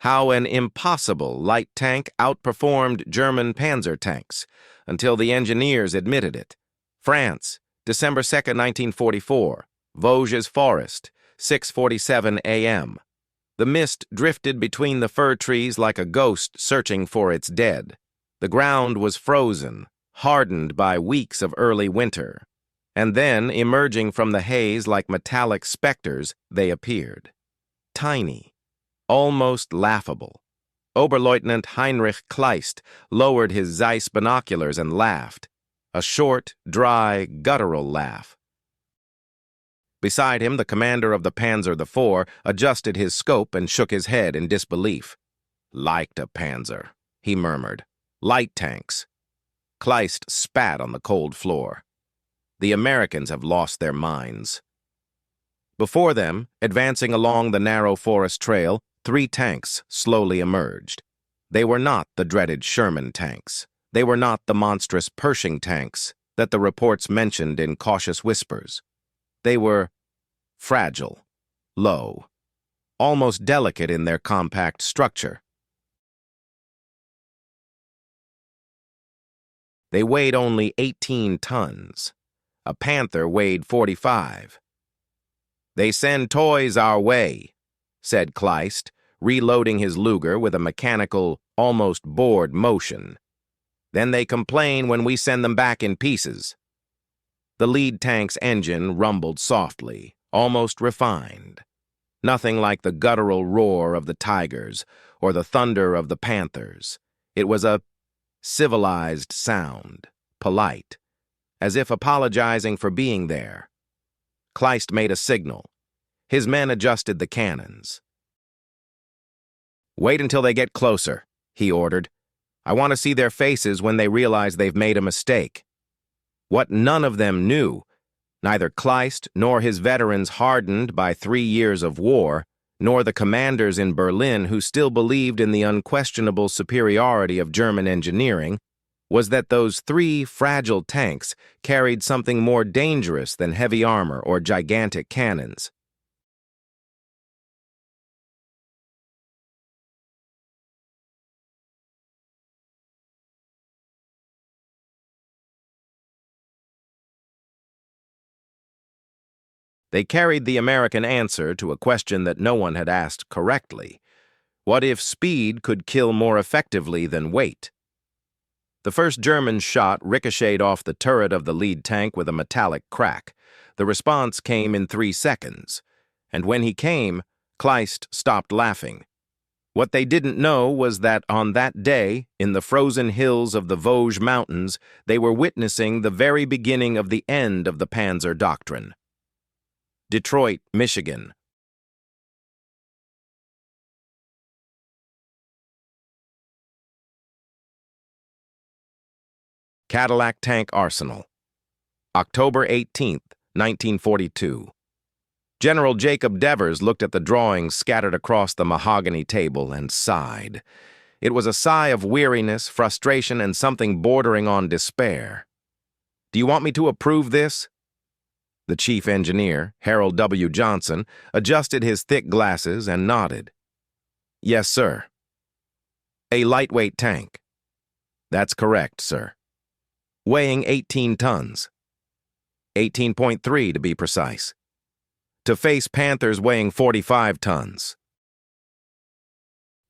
how an impossible light tank outperformed German Panzer tanks, until the engineers admitted it. France, December 2, 1944, Vosges Forest, 6:47 a.m. The mist drifted between the fir trees like a ghost searching for its dead. The ground was frozen, hardened by weeks of early winter. And then, emerging from the haze like metallic specters, they appeared. Tiny, almost laughable. Oberleutnant Heinrich Kleist lowered his Zeiss binoculars and laughed. A short, dry, guttural laugh. Beside him, the commander of the Panzer IV adjusted his scope and shook his head in disbelief. "Liked a Panzer," he murmured. "Light tanks." Kleist spat on the cold floor. "The Americans have lost their minds." Before them, advancing along the narrow forest trail, 3 tanks slowly emerged. They were not the dreaded Sherman tanks. They were not the monstrous Pershing tanks that the reports mentioned in cautious whispers. They were fragile, low, almost delicate in their compact structure. They weighed only 18 tons. A Panther weighed 45. "They send toys our way," said Kleist, reloading his Luger with a mechanical, almost bored motion. "Then they complain when we send them back in pieces." The lead tank's engine rumbled softly, almost refined. Nothing like the guttural roar of the Tigers or the thunder of the Panthers. It was a civilized sound, polite, as if apologizing for being there. Kleist made a signal. His men adjusted the cannons. "Wait until they get closer," he ordered. "I want to see their faces when they realize they've made a mistake." What none of them knew, neither Kleist nor his veterans hardened by 3 years of war, nor the commanders in Berlin who still believed in the unquestionable superiority of German engineering, was that those 3 fragile tanks carried something more dangerous than heavy armor or gigantic cannons. They carried the American answer to a question that no one had asked correctly. What if speed could kill more effectively than weight? The first German shot ricocheted off the turret of the lead tank with a metallic crack. The response came in 3 seconds. And when he came, Kleist stopped laughing. What they didn't know was that on that day, in the frozen hills of the Vosges Mountains, they were witnessing the very beginning of the end of the Panzer doctrine. Detroit, Michigan. Cadillac Tank Arsenal. October 18, 1942. General Jacob Devers looked at the drawings scattered across the mahogany table and sighed. It was a sigh of weariness, frustration, and something bordering on despair. "Do you want me to approve this?" The chief engineer, Harold W. Johnson, adjusted his thick glasses and nodded. "Yes, sir." "A lightweight tank." "That's correct, sir." "Weighing 18 tons. 18.3 to be precise. To face Panthers weighing 45 tons.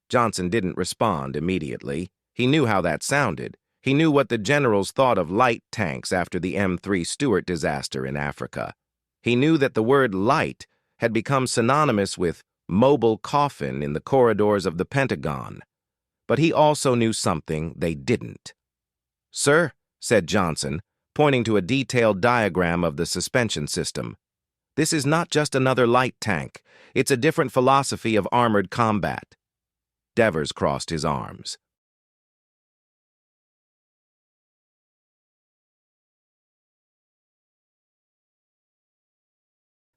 Johnson didn't respond immediately. He knew how that sounded. He knew what the generals thought of light tanks after the M3 Stuart disaster in Africa. He knew that the word light had become synonymous with mobile coffin in the corridors of the Pentagon. But he also knew something they didn't. "Sir," said Johnson, pointing to a detailed diagram of the suspension system, "this is not just another light tank. It's a different philosophy of armored combat." Devers crossed his arms.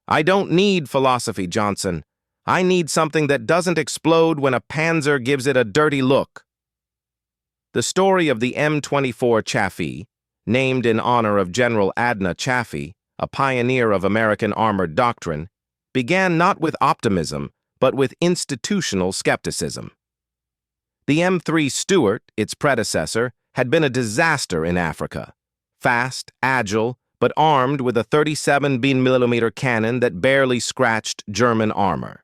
"I don't need philosophy, Johnson. I need something that doesn't explode when a Panzer gives it a dirty look." The story of the M24 Chaffee, named in honor of General Adna Chaffee, a pioneer of American armored doctrine, began not with optimism, but with institutional skepticism. The M3 Stuart, its predecessor, had been a disaster in Africa. Fast, agile, but armed with a 37 mm cannon that barely scratched German armor.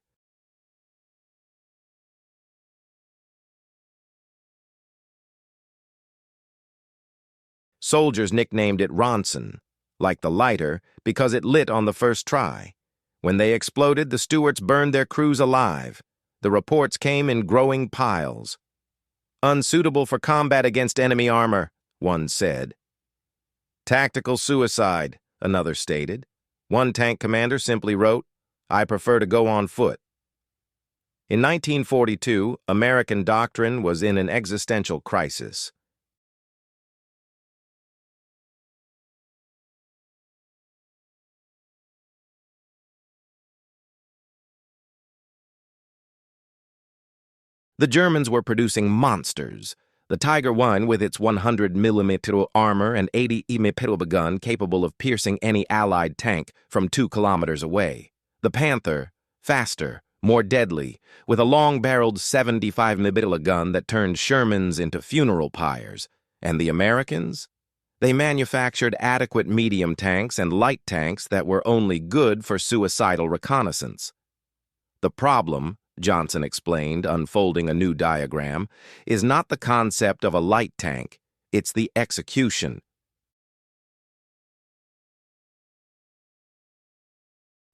Soldiers nicknamed it Ronson, like the lighter, because it lit on the first try. When they exploded, the Stuarts burned their crews alive. The reports came in growing piles. "Unsuitable for combat against enemy armor," one said. "Tactical suicide," another stated. One tank commander simply wrote, "I prefer to go on foot." In 1942, American doctrine was in an existential crisis. The Germans were producing monsters. The Tiger I, with its 100 mm armor and 80 mm gun capable of piercing any Allied tank from 2 kilometers away. The Panther, faster, more deadly, with a long-barreled 75 mm gun that turned Shermans into funeral pyres. And the Americans? They manufactured adequate medium tanks and light tanks that were only good for suicidal reconnaissance. The problem, Johnson explained, unfolding a new diagram, is not the concept of a light tank, it's the execution.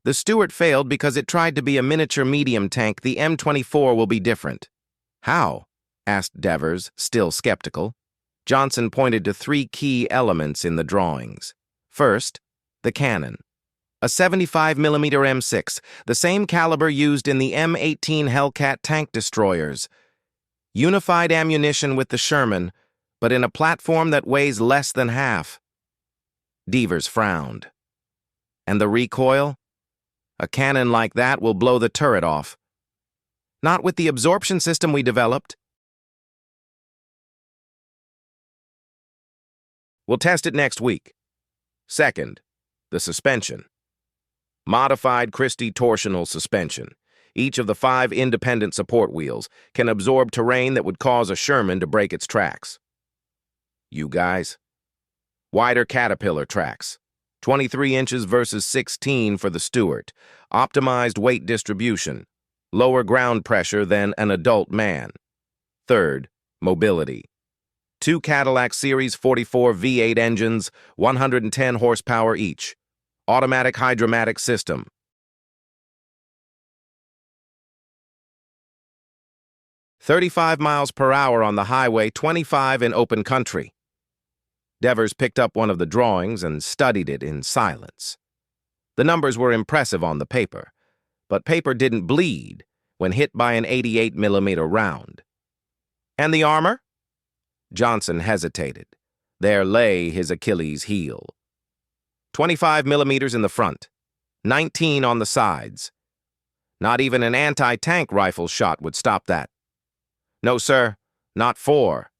The Stuart failed because it tried to be a miniature medium tank. The M24 will be different. How? Asked Devers, still skeptical. Johnson pointed to 3 key elements in the drawings. First, the cannon. A 75 mm M6, the same caliber used in the M18 Hellcat tank destroyers. Unified ammunition with the Sherman, but in a platform that weighs less than half. Devers frowned. And the recoil? A cannon like that will blow the turret off. Not with the absorption system we developed. We'll test it next week. Second, the suspension. Modified Christie torsional suspension. Each of the 5 independent support wheels can absorb terrain that would cause a Sherman to break its tracks. You guys? Wider Caterpillar tracks. 23 inches versus 16 for the Stuart. Optimized weight distribution. Lower ground pressure than an adult man. Third, mobility. 2 Cadillac Series 44 V8 engines, 110 horsepower each. Automatic hydromatic system. "35 miles per hour on the highway, 25 in open country." Devers picked up one of the drawings and studied it in silence. The numbers were impressive on the paper, but paper didn't bleed when hit by an 88 mm round. And the armor? Johnson hesitated. There lay his Achilles heel. 25 millimeters in the front, 19 on the sides. Not even an anti-tank rifle shot would stop that. No, sir, not 4.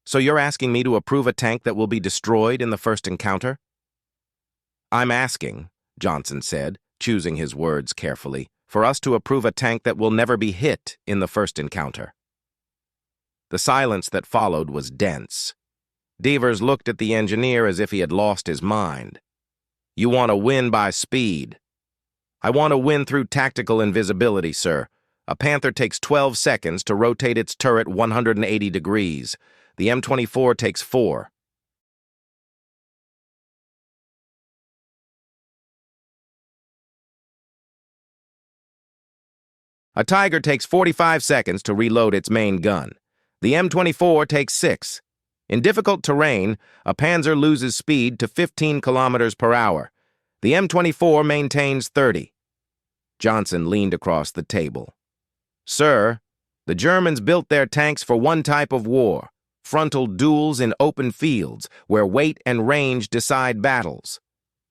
So you're asking me to approve a tank that will be destroyed in the first encounter? I'm asking, Johnson said, choosing his words carefully, for us to approve a tank that will never be hit in the first encounter. The silence that followed was dense. Devers looked at the engineer as if he had lost his mind. "You want to win by speed." "I want to win through tactical invisibility, sir. A Panther takes 12 seconds to rotate its turret 180 degrees. The M24 takes 4. A Tiger takes 45 seconds to reload its main gun. The M24 takes 6. In difficult terrain, a Panzer loses speed to 15 kilometers per hour. The M24 maintains 30. Johnson leaned across the table. "Sir, the Germans built their tanks for one type of war, frontal duels in open fields where weight and range decide battles.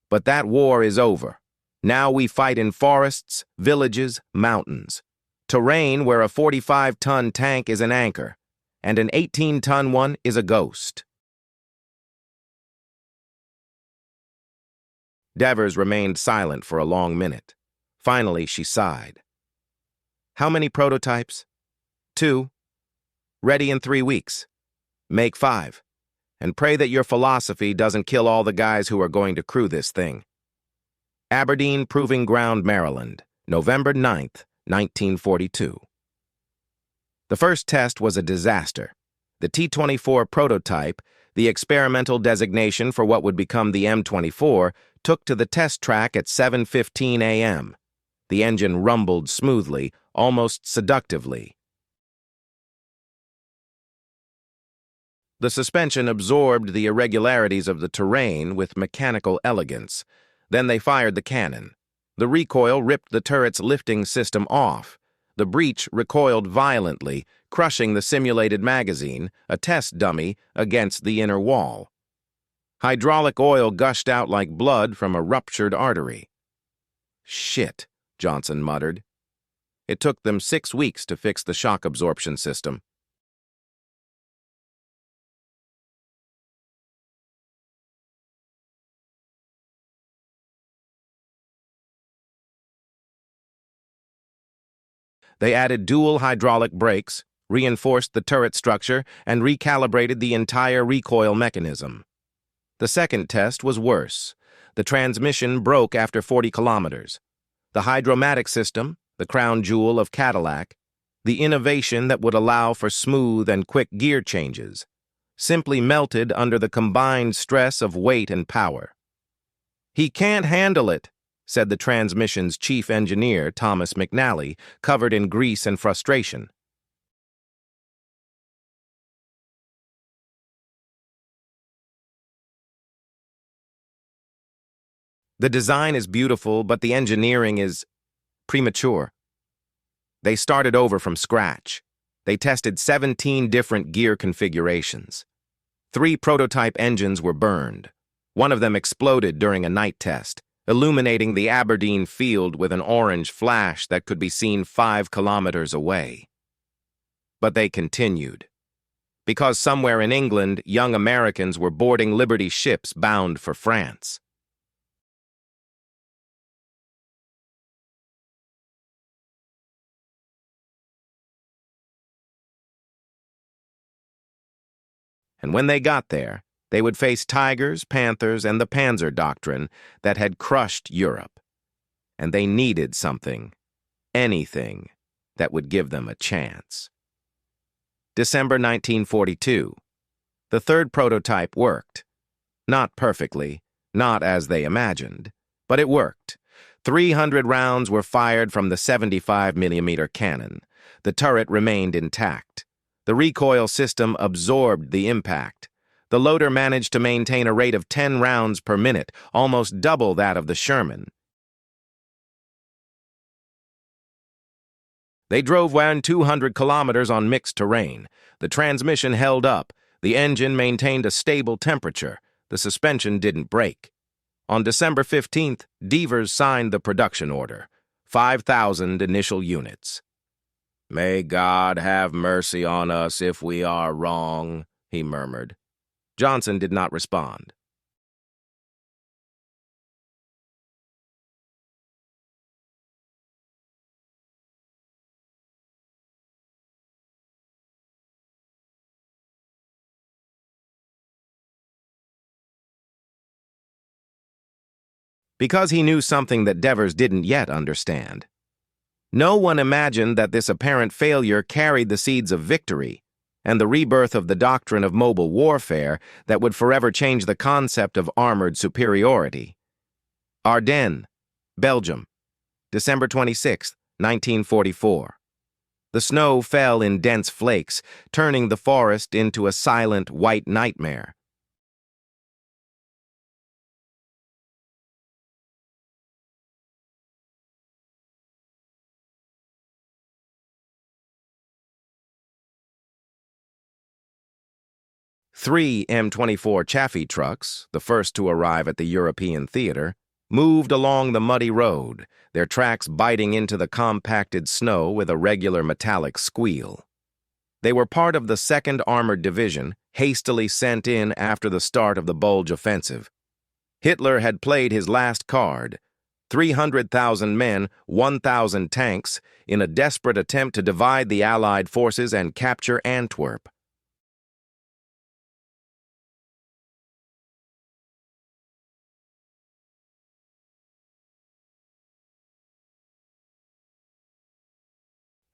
But that war is over. Now we fight in forests, villages, mountains. Terrain where a 45-ton tank is an anchor, and an 18-ton one is a ghost." Devers remained silent for a long minute. Finally, she sighed. "How many prototypes?" "2. Ready in 3 weeks. Make 5. And pray that your philosophy doesn't kill all the guys who are going to crew this thing." Aberdeen Proving Ground, Maryland, November 9th, 1942. The first test was a disaster. The T-24 prototype, the experimental designation for what would become the M-24, took to the test track at 7:15 a.m. The engine rumbled smoothly, almost seductively. The suspension absorbed the irregularities of the terrain with mechanical elegance. Then they fired the cannon. The recoil ripped the turret's lifting system off. The breech recoiled violently, crushing the simulated magazine, a test dummy, against the inner wall. Hydraulic oil gushed out like blood from a ruptured artery. "Shit," Johnson muttered. It took them 6 weeks to fix the shock absorption system. They added dual hydraulic brakes, reinforced the turret structure, and recalibrated the entire recoil mechanism. The second test was worse. The transmission broke after 40 kilometers. The hydromatic system, the crown jewel of Cadillac, the innovation that would allow for smooth and quick gear changes, simply melted under the combined stress of weight and power. "He can't handle it," said the transmission's chief engineer, Thomas McNally, covered in grease and frustration. "The design is beautiful, but the engineering is premature." They started over from scratch. They tested 17 different gear configurations. 3 prototype engines were burned. One of them exploded during a night test, illuminating the Aberdeen field with an orange flash that could be seen 5 kilometers away. But they continued. Because somewhere in England, young Americans were boarding Liberty ships bound for France. And when they got there, they would face Tigers, Panthers, and the Panzer doctrine that had crushed Europe. And they needed something, anything, that would give them a chance. December 1942. The third prototype worked. Not perfectly, not as they imagined, but it worked. 300 rounds were fired from the 75mm cannon. The turret remained intact. The recoil system absorbed the impact. The loader managed to maintain a rate of 10 rounds per minute, almost double that of the Sherman. They drove around 200 kilometers on mixed terrain. The transmission held up. The engine maintained a stable temperature. The suspension didn't break. On December 15th, Devers signed the production order. 5,000 initial units. "May God have mercy on us if we are wrong," he murmured. Johnson did not respond. Because he knew something that Devers didn't yet understand. No one imagined that this apparent failure carried the seeds of victory and the rebirth of the doctrine of mobile warfare that would forever change the concept of armored superiority. Ardennes, Belgium, December 26, 1944. The snow fell in dense flakes, turning the forest into a silent white nightmare. Three M24 Chaffee trucks, the first to arrive at the European theater, moved along the muddy road, their tracks biting into the compacted snow with a regular metallic squeal. They were part of the 2nd Armored Division, hastily sent in after the start of the Bulge offensive. Hitler had played his last card: 300,000 men, 1,000 tanks, in a desperate attempt to divide the Allied forces and capture Antwerp.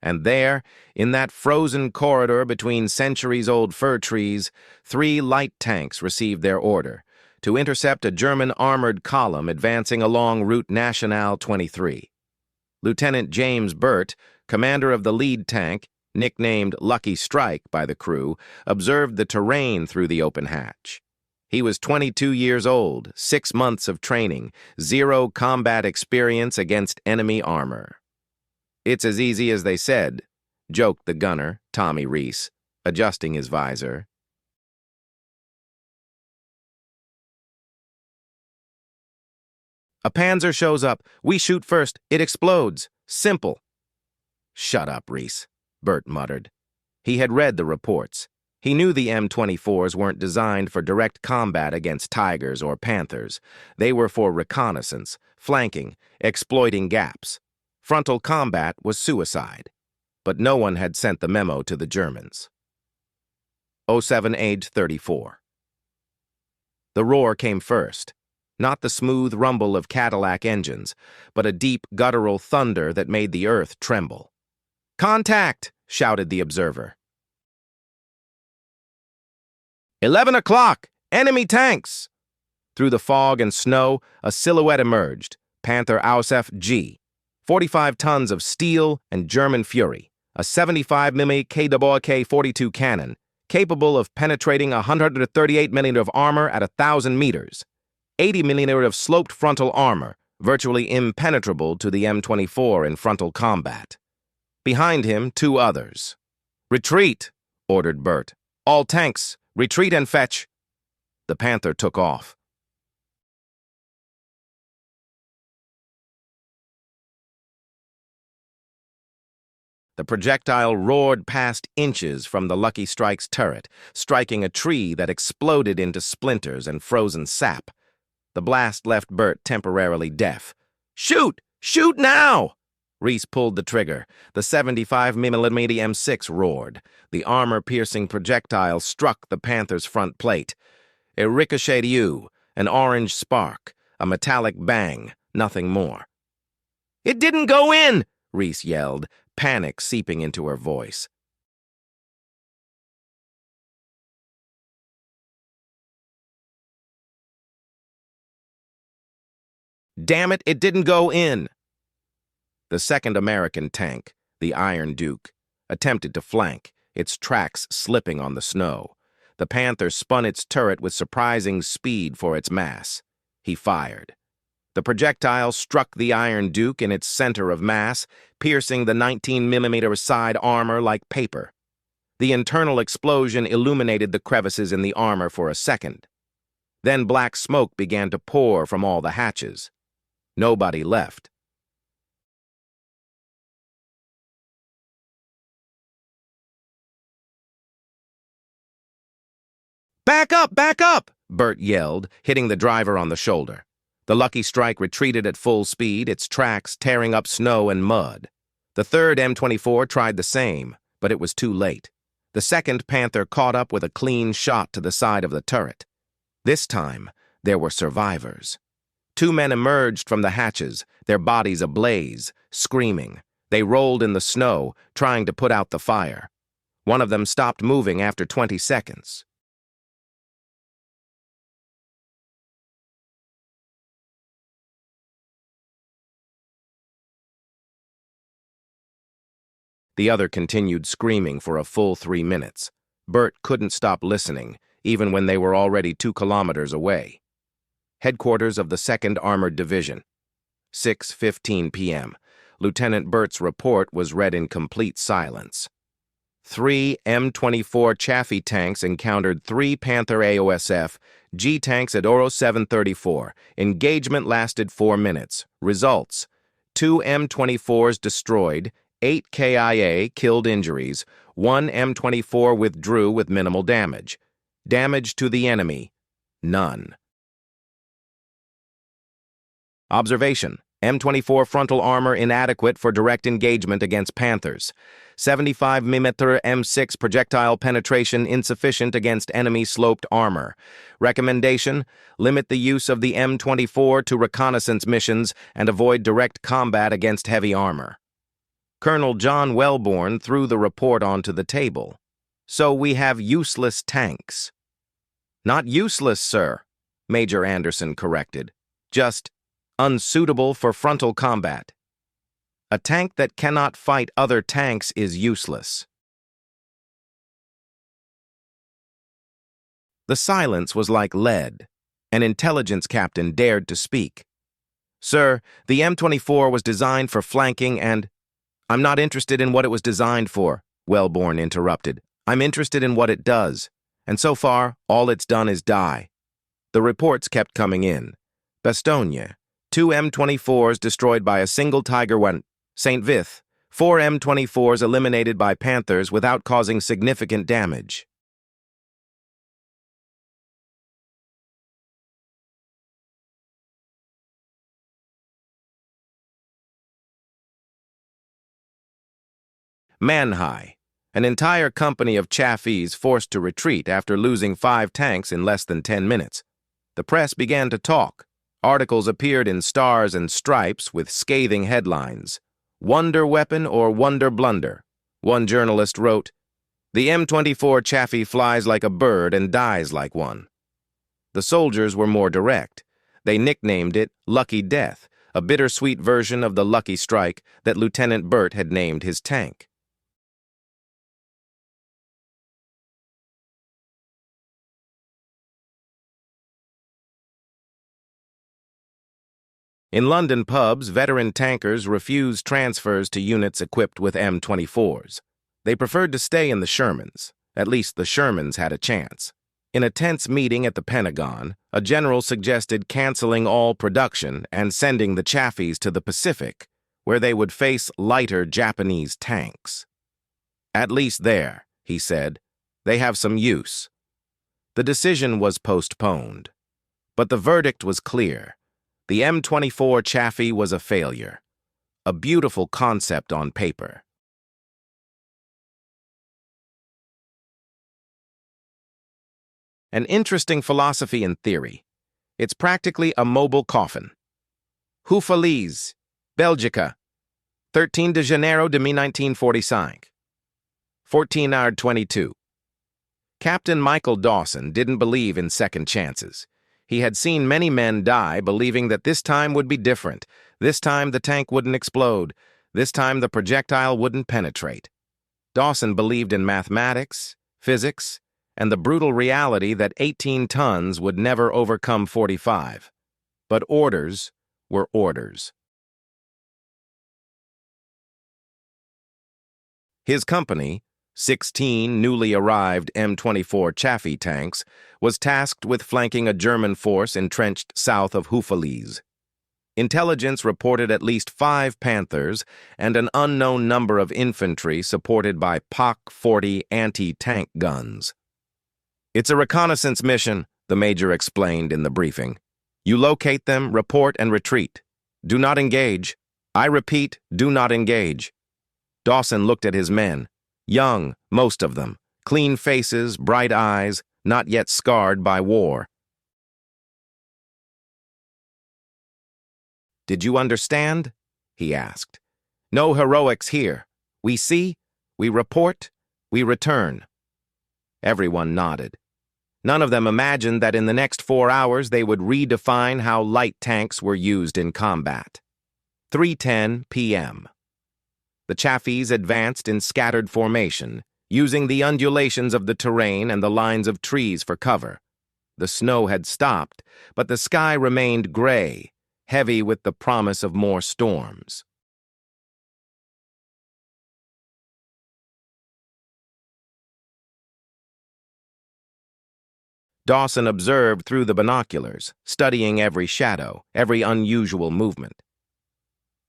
And there, in that frozen corridor between centuries-old fir trees, 3 light tanks received their order to intercept a German armored column advancing along Route Nationale 23. Lieutenant James Burt, commander of the lead tank, nicknamed Lucky Strike by the crew, observed the terrain through the open hatch. He was 22 years old, 6 months of training, 0 combat experience against enemy armor. "It's as easy as they said," joked the gunner, Tommy Reese, adjusting his visor. "A Panzer shows up. We shoot first. It explodes. Simple." "Shut up, Reese," Burt muttered. He had read the reports. He knew the M24s weren't designed for direct combat against Tigers or Panthers. They were for reconnaissance, flanking, exploiting gaps. Frontal combat was suicide. But no one had sent the memo to the Germans. 07 age 34. The roar came first. Not the smooth rumble of Cadillac engines, but a deep, guttural thunder that made the earth tremble. "Contact!" shouted the observer. 11 o'clock! Enemy tanks! Through the fog and snow, a silhouette emerged, Panther Ausf G. 45 tons of steel and German Fury, a 75mm KWK-42 cannon, capable of penetrating 138mm of armor at 1,000 meters. 80mm of sloped frontal armor, virtually impenetrable to the M24 in frontal combat. Behind him, 2 others. "Retreat," ordered Burt. "All tanks, retreat and fetch." The Panther took off. The projectile roared past inches from the Lucky Strike's turret, striking a tree that exploded into splinters and frozen sap. The blast left Burt temporarily deaf. "Shoot! Shoot now!" Reese pulled the trigger. The 75mm M6 roared. The armor-piercing projectile struck the Panther's front plate. It ricocheted an orange spark, a metallic bang, nothing more. "It didn't go in!" Reese yelled, panic seeping into her voice. "Damn it, it didn't go in!" The second American tank, the Iron Duke, attempted to flank, its tracks slipping on the snow. The Panther spun its turret with surprising speed for its mass. He fired. The projectile struck the Iron Duke in its center of mass, piercing the 19mm side armor like paper. The internal explosion illuminated the crevices in the armor for a second. Then black smoke began to pour from all the hatches. Nobody left. "Back up! Back up!" Burt yelled, hitting the driver on the shoulder. The Lucky Strike retreated at full speed, its tracks tearing up snow and mud. The third M24 tried the same, but it was too late. The second Panther caught up with a clean shot to the side of the turret. This time, there were survivors. 2 men emerged from the hatches, their bodies ablaze, screaming. They rolled in the snow, trying to put out the fire. One of them stopped moving after 20 seconds. The other continued screaming for a full 3 minutes. Burt couldn't stop listening, even when they were already 2 kilometers away. Headquarters of the 2nd Armored Division. 6:15 p.m. Lieutenant Burt's report was read in complete silence. 3 M24 Chaffee tanks encountered 3 Panther AOSF G tanks at Oro 734. Engagement lasted 4 minutes. Results: 2 M24s destroyed, 8 KIA killed injuries, 1 M24 withdrew with minimal damage. Damage to the enemy: none. Observation: M24 frontal armor inadequate for direct engagement against Panthers. 75mm M6 projectile penetration insufficient against enemy sloped armor. Recommendation: limit the use of the M24 to reconnaissance missions and avoid direct combat against heavy armor. Colonel John Wellborn threw the report onto the table. So we have useless tanks. Not useless, sir, Major Anderson corrected. Just unsuitable for frontal combat. A tank that cannot fight other tanks is useless. The silence was like lead. An intelligence captain dared to speak. Sir, the M24 was designed for flanking and— I'm not interested in what it was designed for, Wellborn interrupted. I'm interested in what it does. And so far, all it's done is die. The reports kept coming in. Bastogne, 2 M24s destroyed by a single Tiger 1. St. Vith, 4 M24s eliminated by Panthers without causing significant damage. Manhai, an entire company of Chafees forced to retreat after losing 5 tanks in less than 10 minutes. The press began to talk. Articles appeared in Stars and Stripes with scathing headlines. Wonder weapon or wonder blunder? One journalist wrote, "The M24 Chaffee flies like a bird and dies like one." The soldiers were more direct. They nicknamed it Lucky Death, a bittersweet version of the Lucky Strike that Lieutenant Burt had named his tank. In London pubs, veteran tankers refused transfers to units equipped with M24s. They preferred to stay in the Shermans. At least the Shermans had a chance. In a tense meeting at the Pentagon, a general suggested canceling all production and sending the Chaffees to the Pacific, where they would face lighter Japanese tanks. At least there, he said, they have some use. The decision was postponed. But the verdict was clear. The M24 Chaffee was a failure. A beautiful concept on paper. An interesting philosophy in theory. It's practically a mobile coffin. Humiliated, Belgica, 13 de Janeiro de 1945. 14:22. Captain Michael Dawson didn't believe in second chances. He had seen many men die believing that this time would be different. This time the tank wouldn't explode. This time the projectile wouldn't penetrate. Dawson believed in mathematics, physics, and the brutal reality that 18 tons would never overcome 45. But orders were orders. His company, 16 newly arrived M24 Chaffee tanks, was tasked with flanking a German force entrenched south of Humiliated. Intelligence reported at least 5 Panthers and an unknown number of infantry supported by POC-40 anti-tank guns. "It's a reconnaissance mission," the major explained in the briefing. "You locate them, report, and retreat. Do not engage. I repeat, do not engage." Dawson looked at his men. Young, most of them, clean faces, bright eyes, not yet scarred by war. "Did you understand?" he asked. "No heroics here. We see, we report, we return." Everyone nodded. None of them imagined that in the next 4 hours they would redefine how light tanks were used in combat. 3:10 p.m. The Chaffees advanced in scattered formation, using the undulations of the terrain and the lines of trees for cover. The snow had stopped, but the sky remained gray, heavy with the promise of more storms. Dawson observed through the binoculars, studying every shadow, every unusual movement.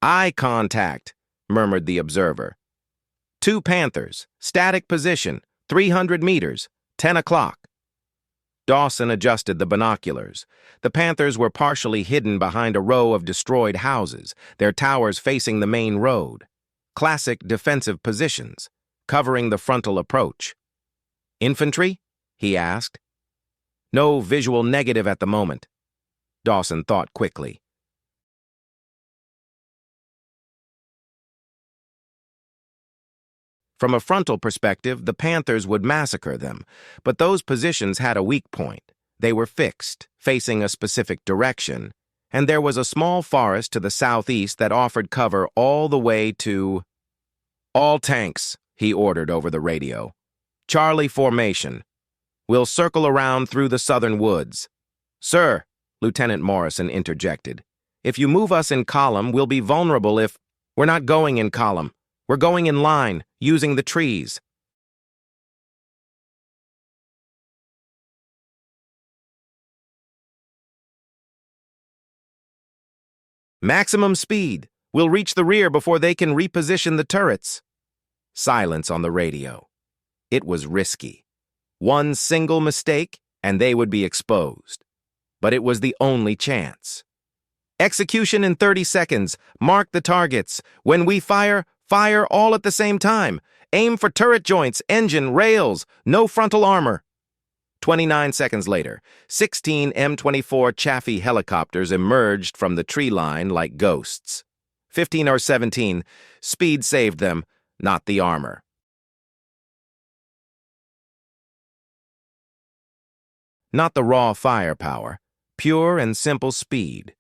"Eye contact," murmured the observer. 2 Panthers, static position, 300 meters, 10 o'clock. Dawson adjusted the binoculars. The Panthers were partially hidden behind a row of destroyed houses, their towers facing the main road. Classic defensive positions, covering the frontal approach. "Infantry?" he asked. "No visual negative at the moment." Dawson thought quickly. From a frontal perspective, the Panthers would massacre them, but those positions had a weak point. They were fixed, facing a specific direction, and there was a small forest to the southeast that offered cover all the way to... "All tanks," he ordered over the radio. "Charlie formation. We'll circle around through the southern woods." "Sir," Lieutenant Morrison interjected, "if you move us in column, we'll be vulnerable if..." "We're not going in column. We're going in line, using the trees." "Maximum speed. We'll reach the rear before they can reposition the turrets." Silence on the radio. It was risky. One single mistake, and they would be exposed. But it was the only chance. "Execution in 30 seconds. Mark the targets. When we fire, fire all at the same time. Aim for turret joints, engine, rails. No frontal armor." 29 seconds later, 16 M24 Chaffee helicopters emerged from the tree line like ghosts. 15 or 17. Speed saved them, not the armor. Not the raw firepower. Pure and simple speed.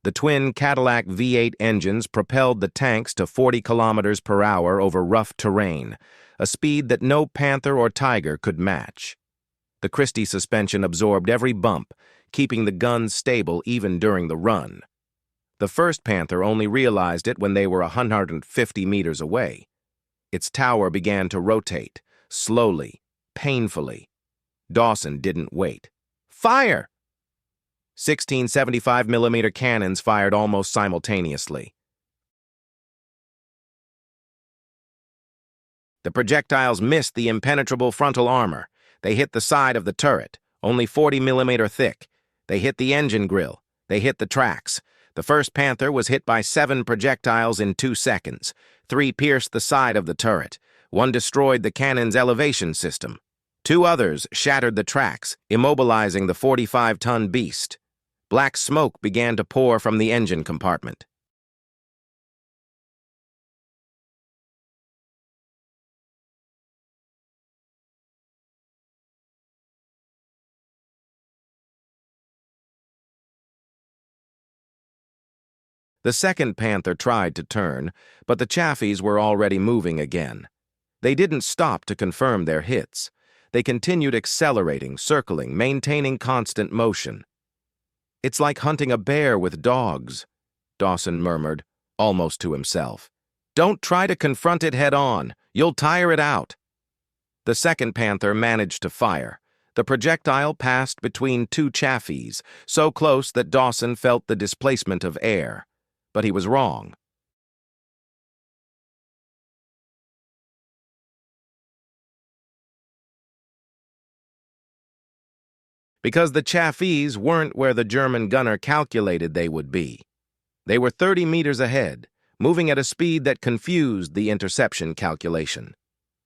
The twin Cadillac V8 engines propelled the tanks to 40 kilometers per hour over rough terrain, a speed that no Panther or Tiger could match. The Christie suspension absorbed every bump, keeping the guns stable even during the run. The first Panther only realized it when they were 150 meters away. Its tower began to rotate, slowly, painfully. Dawson didn't wait. "Fire!" 16 75mm cannons fired almost simultaneously. The projectiles missed the impenetrable frontal armor. They hit the side of the turret, only 40mm thick. They hit the engine grill. They hit the tracks. The first Panther was hit by 7 projectiles in 2 seconds. 3 pierced the side of the turret. 1 destroyed the cannon's elevation system. 2 others shattered the tracks, immobilizing the 45-ton beast. Black smoke began to pour from the engine compartment. The second Panther tried to turn, but the Chafees were already moving again. They didn't stop to confirm their hits. They continued accelerating, circling, maintaining constant motion. "It's like hunting a bear with dogs," Dawson murmured, almost to himself. "Don't try to confront it head-on. You'll tire it out." The second Panther managed to fire. The projectile passed between 2 Chafees, so close that Dawson felt the displacement of air. But he was wrong. Because the Chafees weren't where the German gunner calculated they would be. They were 30 meters ahead, moving at a speed that confused the interception calculation.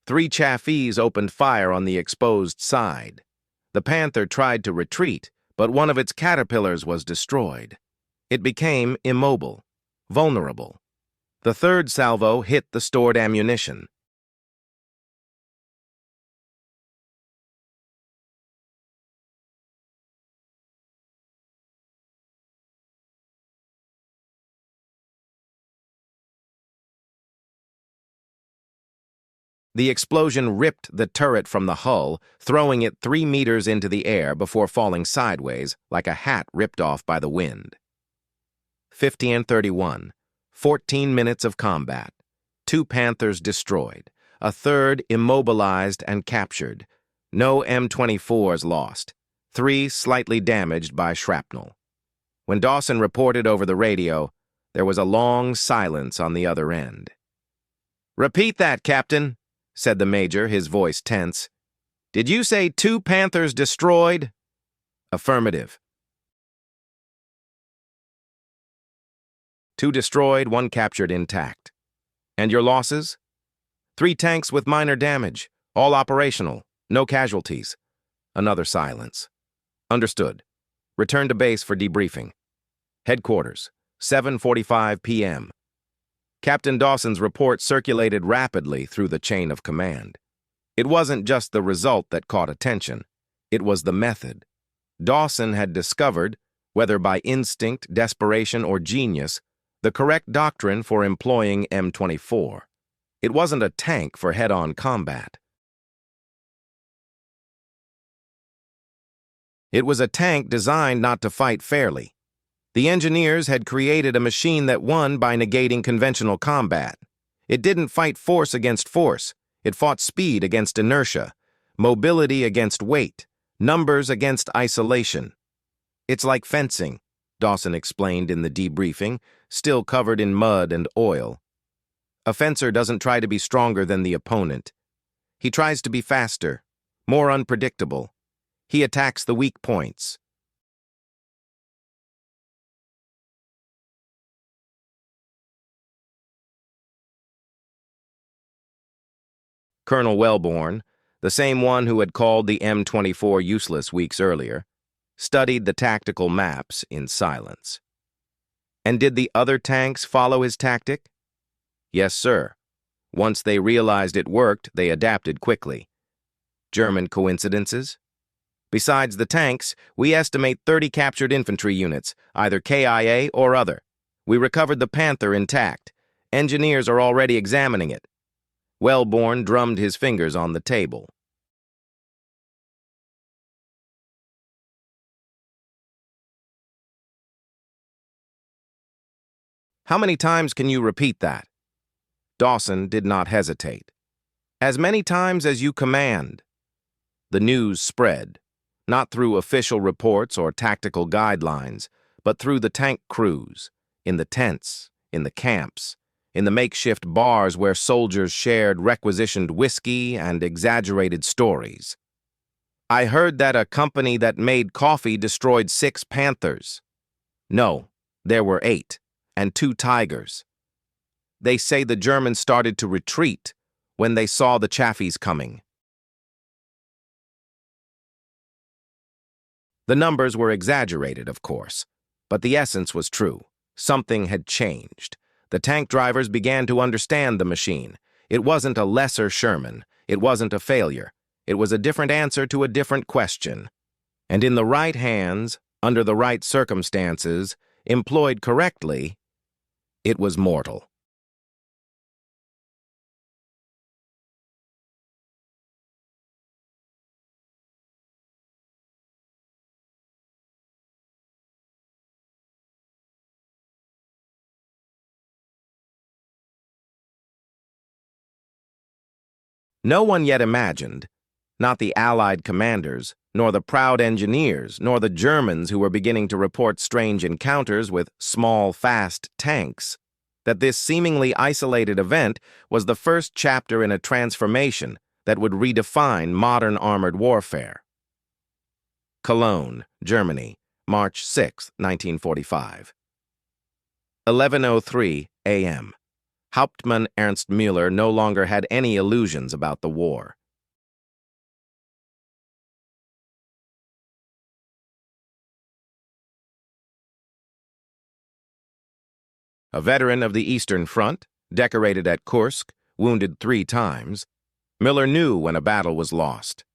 3 Chafees opened fire on the exposed side. The Panther tried to retreat, but one of its caterpillars was destroyed. It became immobile, vulnerable. The third salvo hit the stored ammunition. The explosion ripped the turret from the hull, throwing it 3 meters into the air before falling sideways like a hat ripped off by the wind. 50-31, 14 minutes of combat. 2 Panthers destroyed, a third immobilized and captured. No M24s lost, 3 slightly damaged by shrapnel. When Dawson reported over the radio, there was a long silence on the other end. "Repeat that, Captain," said the major, his voice tense. "Did you say 2 Panthers destroyed?" Affirmative. 2 destroyed, 1 captured intact. And your losses? 3 tanks with minor damage, all operational, no casualties. Another silence. Understood. Return to base for debriefing. Headquarters, 7:45 p.m. Captain Dawson's report circulated rapidly through the chain of command. It wasn't just the result that caught attention. It was the method. Dawson had discovered, whether by instinct, desperation, or genius, the correct doctrine for employing M24. It wasn't a tank for head-on combat. It was a tank designed not to fight fairly. The engineers had created a machine that won by negating conventional combat. It didn't fight force against force. It fought speed against inertia, mobility against weight, numbers against isolation. It's like fencing, Dawson explained in the debriefing, still covered in mud and oil. A fencer doesn't try to be stronger than the opponent. He tries to be faster, more unpredictable. He attacks the weak points. Colonel Wellborn, the same one who had called the M24 useless weeks earlier, studied the tactical maps in silence. And did the other tanks follow his tactic? Yes, sir. Once they realized it worked, they adapted quickly. German coincidences? Besides the tanks, we estimate 30 captured infantry units, either KIA or other. We recovered the Panther intact. Engineers are already examining it. Wellborn drummed his fingers on the table. How many times can you repeat that? Dawson did not hesitate. As many times as you command. The news spread, not through official reports or tactical guidelines, but through the tank crews, in the tents, in the camps, in the makeshift bars where soldiers shared requisitioned whiskey and exaggerated stories. I heard that a company that made coffee destroyed 6 Panthers. No, there were 8, and 2 Tigers. They say the Germans started to retreat when they saw the Chaffies coming. The numbers were exaggerated, of course, but the essence was true. Something had changed. The tank drivers began to understand the machine. It wasn't a lesser Sherman. It wasn't a failure. It was a different answer to a different question. And in the right hands, under the right circumstances, employed correctly, it was mortal. No one yet imagined, not the Allied commanders, nor the proud engineers, nor the Germans who were beginning to report strange encounters with small, fast tanks, that this seemingly isolated event was the first chapter in a transformation that would redefine modern armored warfare. Cologne, Germany, March 6, 1945. 11:03 a.m. Hauptmann Ernst Müller no longer had any illusions about the war. A veteran of the Eastern Front, decorated at Kursk, wounded 3 times, Müller knew when a battle was lost.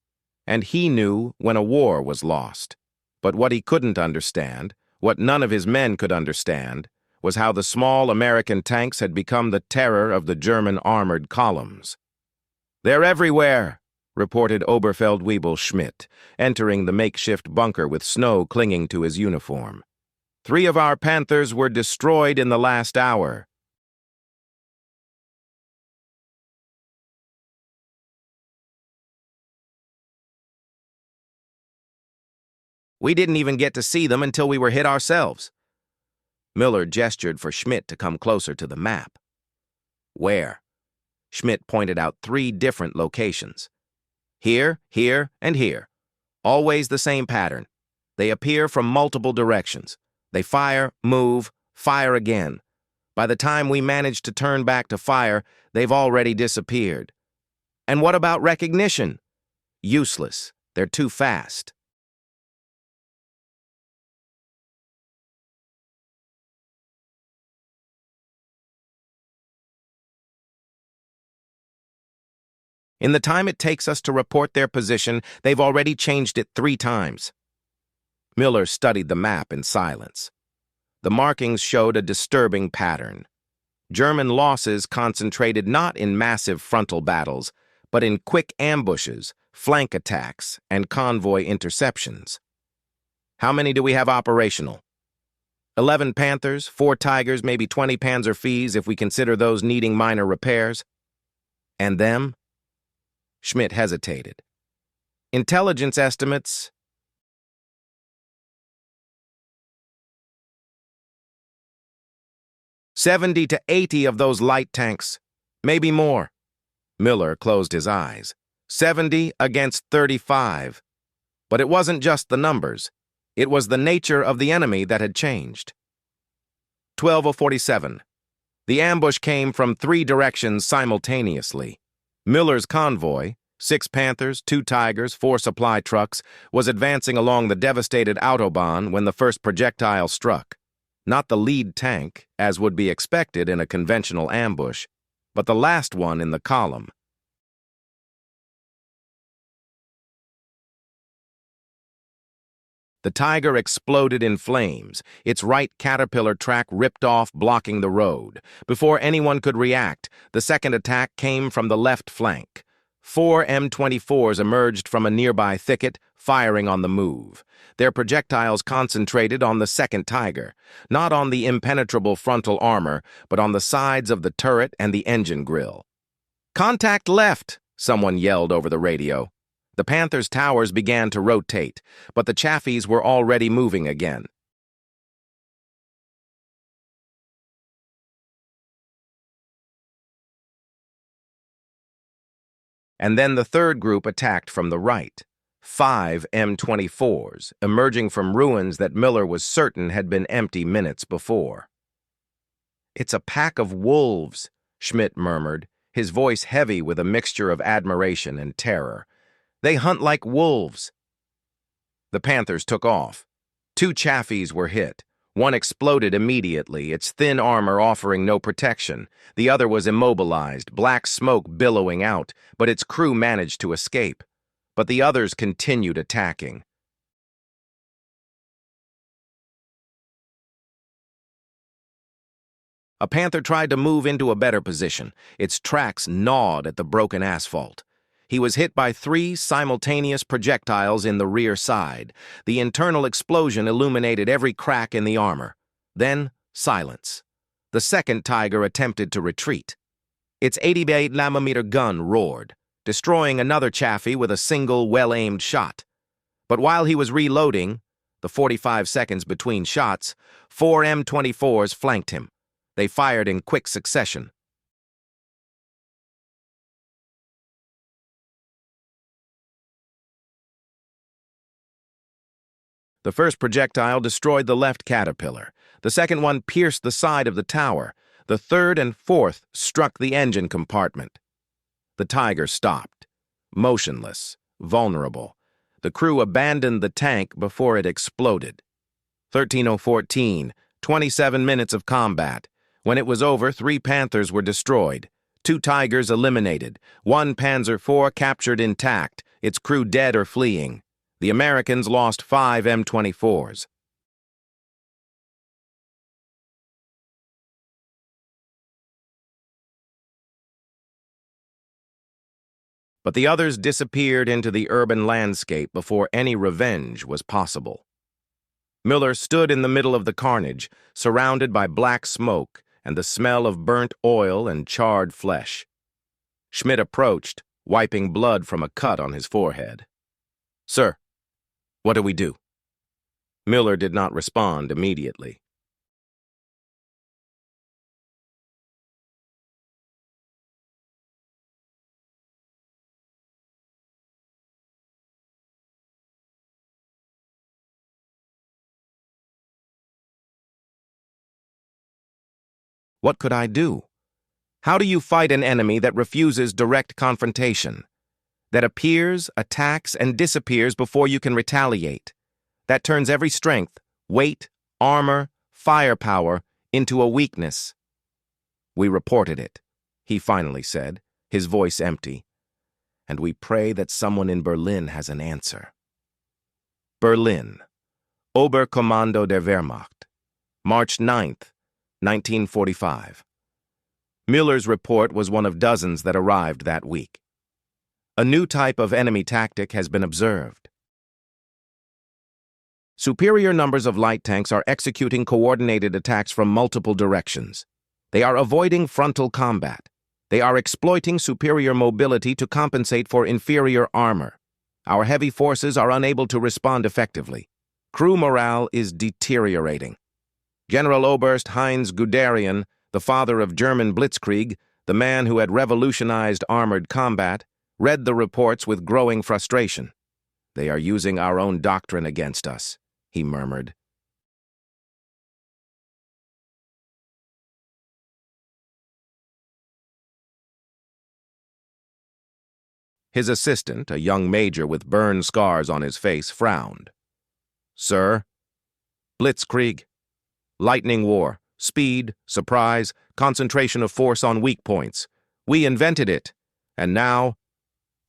And he knew when a war was lost. But what he couldn't understand, what none of his men could understand, was how the small American tanks had become the terror of the German armored columns. "They're everywhere," reported Oberfeldwebel Schmidt, entering the makeshift bunker with snow clinging to his uniform. 3 of our Panthers were destroyed in the last hour. We didn't even get to see them until we were hit ourselves. Müller gestured for Schmidt to come closer to the map. Where? Schmidt pointed out 3 different locations. Here, here, and here. Always the same pattern. They appear from multiple directions. They fire, move, fire again. By the time we manage to turn back to fire, they've already disappeared. And what about recognition? Useless. They're too fast. In the time it takes us to report their position, they've already changed it 3 times. Miller studied the map in silence. The markings showed a disturbing pattern. German losses concentrated not in massive frontal battles, but in quick ambushes, flank attacks, and convoy interceptions. How many do we have operational? 11 Panthers, 4 Tigers, maybe 20 Panzer Vs if we consider those needing minor repairs. And them? Schmidt hesitated. Intelligence estimates. 70 to 80 of those light tanks, maybe more. Miller closed his eyes. 70 against 35. But it wasn't just the numbers. It was the nature of the enemy that had changed. 12:47. The ambush came from 3 directions simultaneously. Miller's convoy, 6 Panthers, 2 Tigers, 4 supply trucks, was advancing along the devastated Autobahn when the first projectile struck. Not the lead tank, as would be expected in a conventional ambush, but the last one in the column. The Tiger exploded in flames, its right caterpillar track ripped off, blocking the road. Before anyone could react, the second attack came from the left flank. 4 M24s emerged from a nearby thicket, firing on the move. Their projectiles concentrated on the second Tiger, not on the impenetrable frontal armor, but on the sides of the turret and the engine grill. "Contact left," someone yelled over the radio. The Panthers' towers began to rotate, but the Chaffees were already moving again. And then the third group attacked from the right. 5 M24s, emerging from ruins that Miller was certain had been empty minutes before. "It's a pack of wolves," Schmidt murmured, his voice heavy with a mixture of admiration and terror. "They hunt like wolves." The Panthers took off. 2 Chaffees were hit. One exploded immediately, its thin armor offering no protection. The other was immobilized, black smoke billowing out, but its crew managed to escape. But the others continued attacking. A Panther tried to move into a better position. Its tracks gnawed at the broken asphalt. He was hit by 3 simultaneous projectiles in the rear side. The internal explosion illuminated every crack in the armor. Then, silence. The second Tiger attempted to retreat. Its 88mm gun roared, destroying another Chaffee with a single, well-aimed shot. But while he was reloading, the 45 seconds between shots, 4 M24s flanked him. They fired in quick succession. The first projectile destroyed the left caterpillar. The second one pierced the side of the tower. The third and fourth struck the engine compartment. The Tiger stopped, motionless, vulnerable. The crew abandoned the tank before it exploded. 13:14, 27 minutes of combat. When it was over, 3 Panthers were destroyed, 2 Tigers eliminated, 1 Panzer IV captured intact, its crew dead or fleeing. The Americans lost 5 M24s. But the others disappeared into the urban landscape before any revenge was possible. Miller stood in the middle of the carnage, surrounded by black smoke and the smell of burnt oil and charred flesh. Schmidt approached, wiping blood from a cut on his forehead. "Sir, what do we do?" Miller did not respond immediately. What could I do? How do you fight an enemy that refuses direct confrontation? That appears, attacks, and disappears before you can retaliate? That turns every strength, weight, armor, firepower into a weakness? We reported it, he finally said, his voice empty. And we pray that someone in Berlin has an answer. Berlin, Oberkommando der Wehrmacht, March 9th, 1945. Müller's report was one of dozens that arrived that week. A new type of enemy tactic has been observed. Superior numbers of light tanks are executing coordinated attacks from multiple directions. They are avoiding frontal combat. They are exploiting superior mobility to compensate for inferior armor. Our heavy forces are unable to respond effectively. Crew morale is deteriorating. General Oberst Heinz Guderian, the father of German Blitzkrieg, the man who had revolutionized armored combat, read the reports with growing frustration. They are using our own doctrine against us, he murmured. His assistant, a young major with burn scars on his face, frowned. Sir, Blitzkrieg, lightning war, speed, surprise, concentration of force on weak points. We invented it. And now,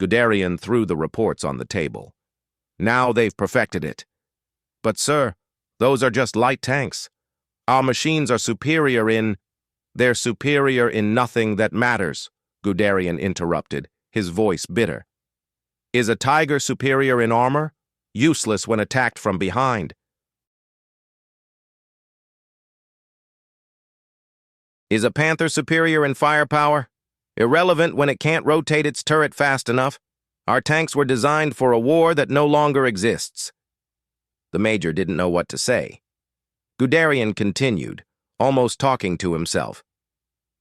Guderian threw the reports on the table. Now they've perfected it. But sir, those are just light tanks. Our machines are superior in... They're superior in nothing that matters, Guderian interrupted, his voice bitter. Is a Tiger superior in armor? Useless when attacked from behind. Is a Panther superior in firepower? Irrelevant when it can't rotate its turret fast enough. Our tanks were designed for a war that no longer exists. The major didn't know what to say. Guderian continued, almost talking to himself.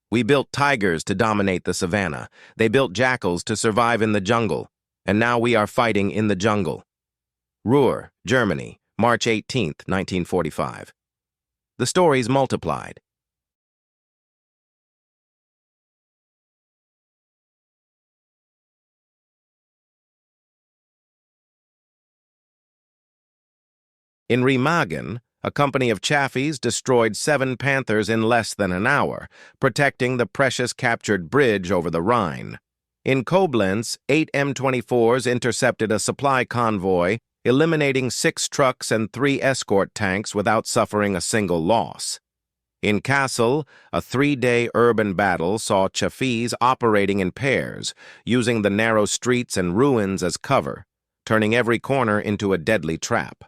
We built tigers to dominate the savannah. They built jackals to survive in the jungle. And now we are fighting in the jungle. Ruhr, Germany, March 18th, 1945. The stories multiplied. In Remagen, a company of Chaffies destroyed 7 Panthers in less than an hour, protecting the precious captured bridge over the Rhine. In Koblenz, 8 M24s intercepted a supply convoy, eliminating 6 trucks and 3 escort tanks without suffering a single loss. In Kassel, a 3-day urban battle saw Chaffies operating in pairs, using the narrow streets and ruins as cover, turning every corner into a deadly trap.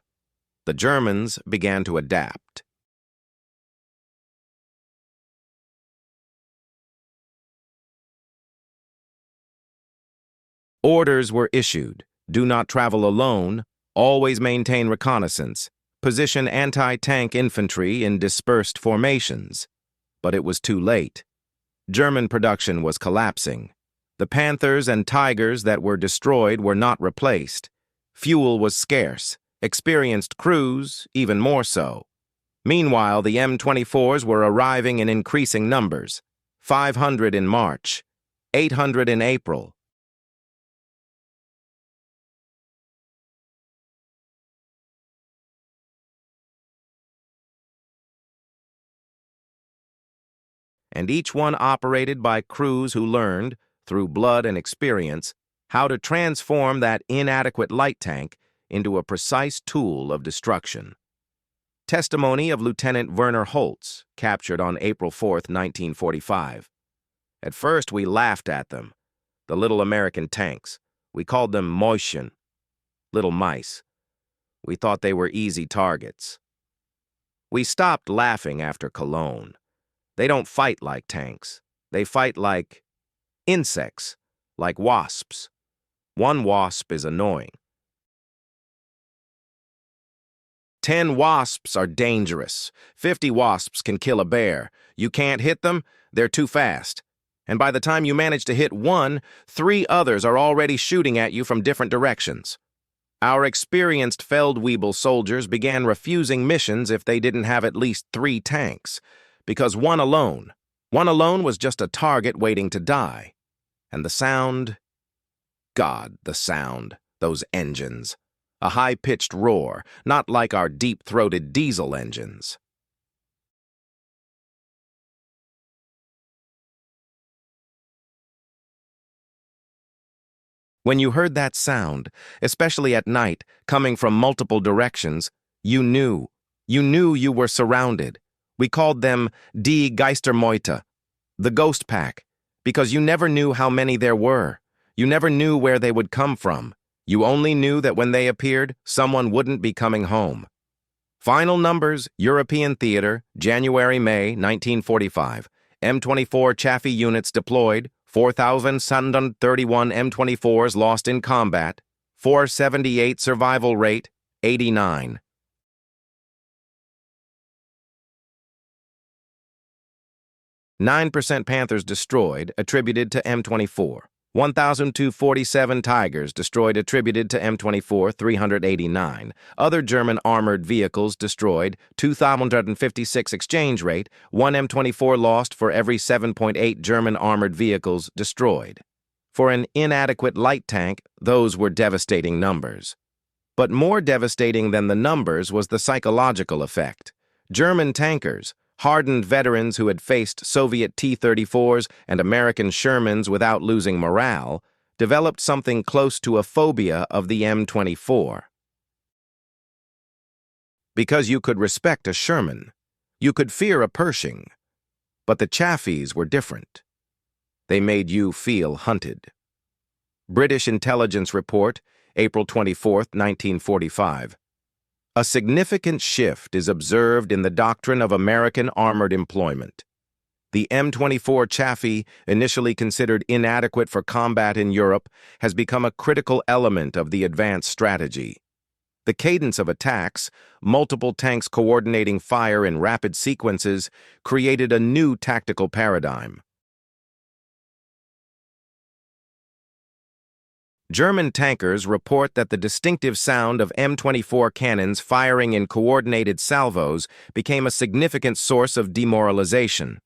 The Germans began to adapt. Orders were issued. Do not travel alone. Always maintain reconnaissance. Position anti-tank infantry in dispersed formations. But it was too late. German production was collapsing. The Panthers and Tigers that were destroyed were not replaced. Fuel was scarce. Experienced crews, even more so. Meanwhile, the M24s were arriving in increasing numbers. 500 in March, 800 in April. And each one operated by crews who learned, through blood and experience, how to transform that inadequate light tank into a precise tool of destruction. Testimony of Lieutenant Werner Holtz, captured on April 4th, 1945. At first, we laughed at them, the little American tanks. We called them Mäuschen, little mice. We thought they were easy targets. We stopped laughing after Cologne. They don't fight like tanks. They fight like insects, like wasps. One wasp is annoying. 10 wasps are dangerous. 50 wasps can kill a bear. You can't hit them, they're too fast. And by the time you manage to hit one, 3 others are already shooting at you from different directions. Our experienced Feldwebel soldiers began refusing missions if they didn't have at least 3 tanks, because one alone, One alone was just a target waiting to die. And the sound? God, the sound. Those engines. A high-pitched roar, not like our deep-throated diesel engines. When you heard that sound, especially at night, coming from multiple directions, you knew. You knew you were surrounded. We called them Die Geistermeute, the ghost pack, because you never knew how many there were. You never knew where they would come from. You only knew that when they appeared, someone wouldn't be coming home. Final numbers, European Theater, January-May 1945. M24 Chaffee units deployed, 4,731 M24s lost in combat, 478 survival rate, 89. 9% Panthers destroyed, attributed to M24. 1,247 Tigers destroyed, attributed to M24, 389. Other German armored vehicles destroyed, 2,156 exchange rate, 1 M24 lost for every 7.8 German armored vehicles destroyed. For an inadequate light tank, those were devastating numbers. But more devastating than the numbers was the psychological effect. German tankers, hardened veterans who had faced Soviet T-34s and American Shermans without losing morale, developed something close to a phobia of the M24. Because you could respect a Sherman, you could fear a Pershing, but the Chafees were different. They made you feel hunted. British intelligence report, April 24, 1945. A significant shift is observed in the doctrine of American armored employment. The M24 Chaffee, initially considered inadequate for combat in Europe, has become a critical element of the advanced strategy. The cadence of attacks, multiple tanks coordinating fire in rapid sequences, created a new tactical paradigm. German tankers report that the distinctive sound of M24 cannons firing in coordinated salvos became a significant source of demoralization.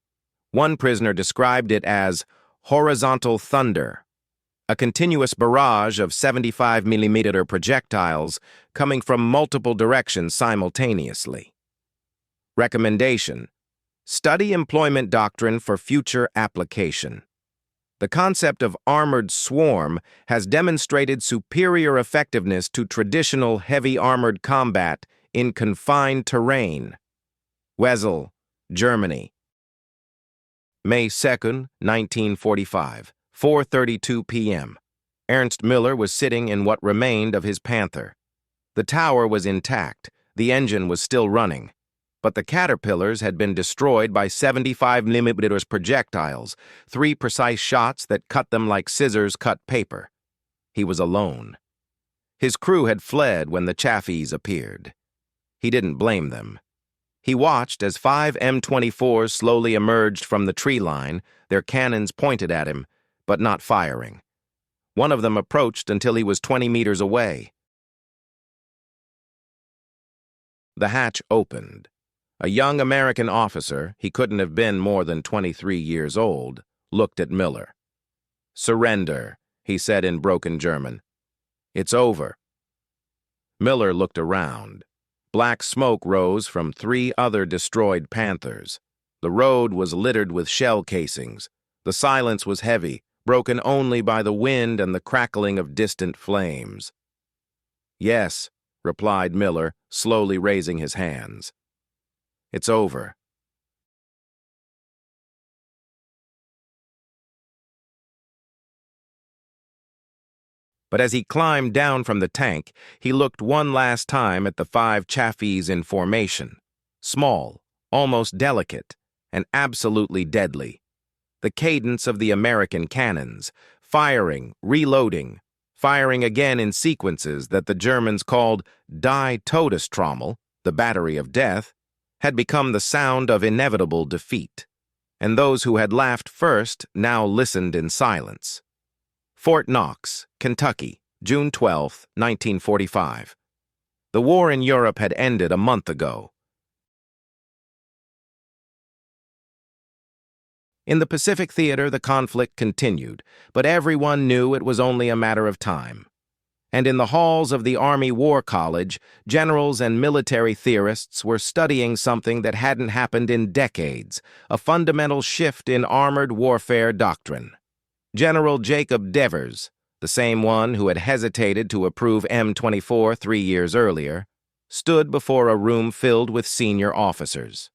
One prisoner described it as horizontal thunder, a continuous barrage of 75mm projectiles coming from multiple directions simultaneously. Recommendation: study employment doctrine for future application. The concept of armored swarm has demonstrated superior effectiveness to traditional heavy armored combat in confined terrain. Wesel, Germany. May 2, 1945, 4:32 p.m. Ernst Müller was sitting in what remained of his Panther. The tower was intact, the engine was still running, but the caterpillars had been destroyed by 75mm projectiles, 3 precise shots that cut them like scissors cut paper. He was alone. His crew had fled when the Chafees appeared. He didn't blame them. He watched as 5 M24s slowly emerged from the tree line, their cannons pointed at him, but not firing. One of them approached until he was 20 meters away. The hatch opened. A young American officer, he couldn't have been more than 23 years old, looked at Miller. "Surrender," he said in broken German. "It's over." Miller looked around. Black smoke rose from 3 other destroyed Panthers. The road was littered with shell casings. The silence was heavy, broken only by the wind and the crackling of distant flames. "Yes," replied Miller, slowly raising his hands. "It's over." But as he climbed down from the tank, he looked one last time at the 5 Chafees in formation. Small, almost delicate, and absolutely deadly. The cadence of the American cannons, firing, reloading, firing again in sequences that the Germans called Die Todestrommel, the battery of death, had become the sound of inevitable defeat. And those who had laughed first now listened in silence. Fort Knox, Kentucky, June 12, 1945. The war in Europe had ended a month ago. In the Pacific Theater, the conflict continued, but everyone knew it was only a matter of time. And in the halls of the Army War College, generals and military theorists were studying something that hadn't happened in decades, a fundamental shift in armored warfare doctrine. General Jacob Devers, the same one who had hesitated to approve M24 3 years earlier, stood before a room filled with senior officers.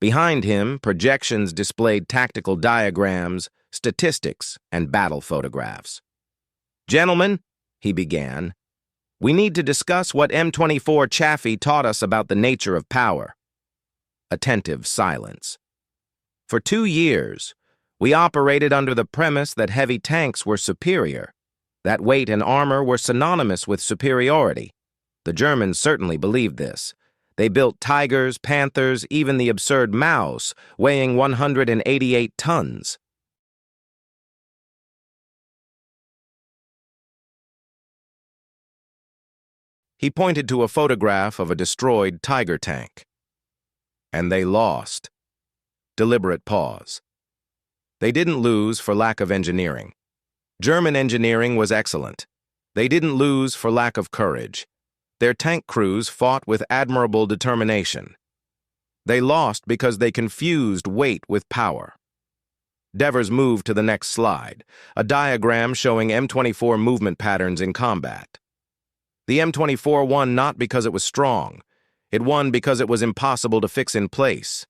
Behind him, projections displayed tactical diagrams, statistics, and battle photographs. "Gentlemen," he began, "we need to discuss what M24 Chaffee taught us about the nature of power." Attentive silence. "For 2 years, we operated under the premise that heavy tanks were superior, that weight and armor were synonymous with superiority. The Germans certainly believed this. They built Tigers, Panthers, even the absurd Maus, weighing 188 tons. He pointed to a photograph of a destroyed Tiger tank. "And they lost." Deliberate pause. "They didn't lose for lack of engineering. German engineering was excellent. They didn't lose for lack of courage. Their tank crews fought with admirable determination. They lost because they confused weight with power." Devers moved to the next slide, a diagram showing M24 movement patterns in combat. The M24 won not because it was strong. It won because it was impossible to fix in place.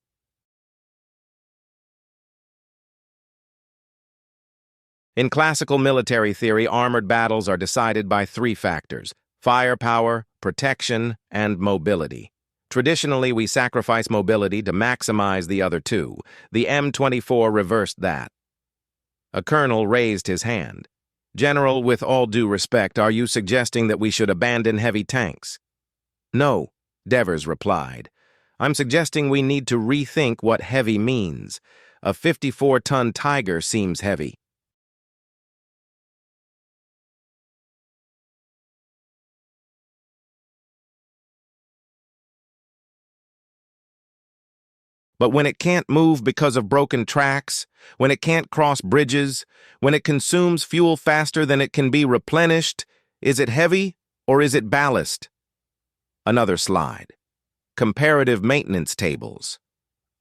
In classical military theory, armored battles are decided by 3 factors: firepower, protection, and mobility. Traditionally, we sacrifice mobility to maximize the other 2. The M24 reversed that. A colonel raised his hand. "General, with all due respect, are you suggesting that we should abandon heavy tanks?" "No," Devers replied. "I'm suggesting we need to rethink what heavy means. A 54-ton Tiger seems heavy." But when it can't move because of broken tracks, when it can't cross bridges, when it consumes fuel faster than it can be replenished, is it heavy or is it ballast? Another slide. Comparative maintenance tables.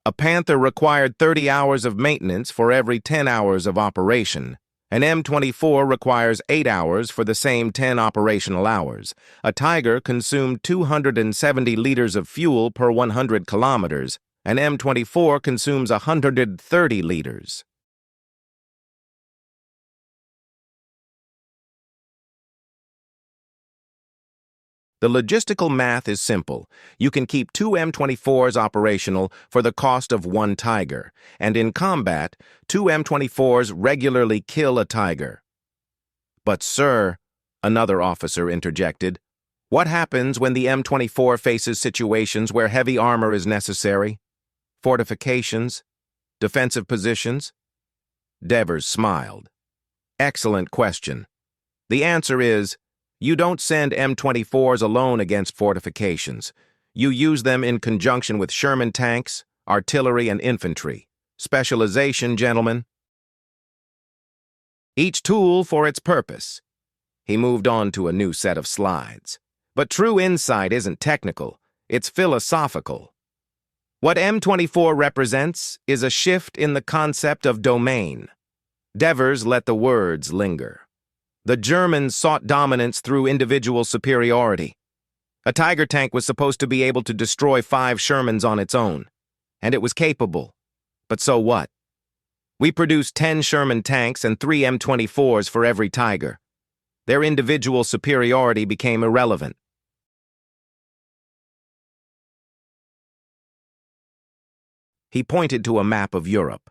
A Panther required 30 hours of maintenance for every 10 hours of operation. An M24 requires 8 hours for the same 10 operational hours. A Tiger consumed 270 liters of fuel per 100 kilometers. An M24 consumes 130 liters. The logistical math is simple. You can keep 2 M24s operational for the cost of 1 Tiger, and in combat, 2 M24s regularly kill a Tiger. "But sir," another officer interjected, "what happens when the M24 faces situations where heavy armor is necessary? Fortifications? Defensive positions?" Devers smiled. "Excellent question. The answer is, you don't send M24s alone against fortifications. You use them in conjunction with Sherman tanks, artillery, and infantry. Specialization, gentlemen. Each tool for its purpose." He moved on to a new set of slides. "But true insight isn't technical, it's philosophical. What M24 represents is a shift in the concept of domain." Devers let the words linger. "The Germans sought dominance through individual superiority. A Tiger tank was supposed to be able to destroy 5 Shermans on its own, and it was capable. But so what? We produced 10 Sherman tanks and 3 M24s for every Tiger. Their individual superiority became irrelevant." He pointed to a map of Europe.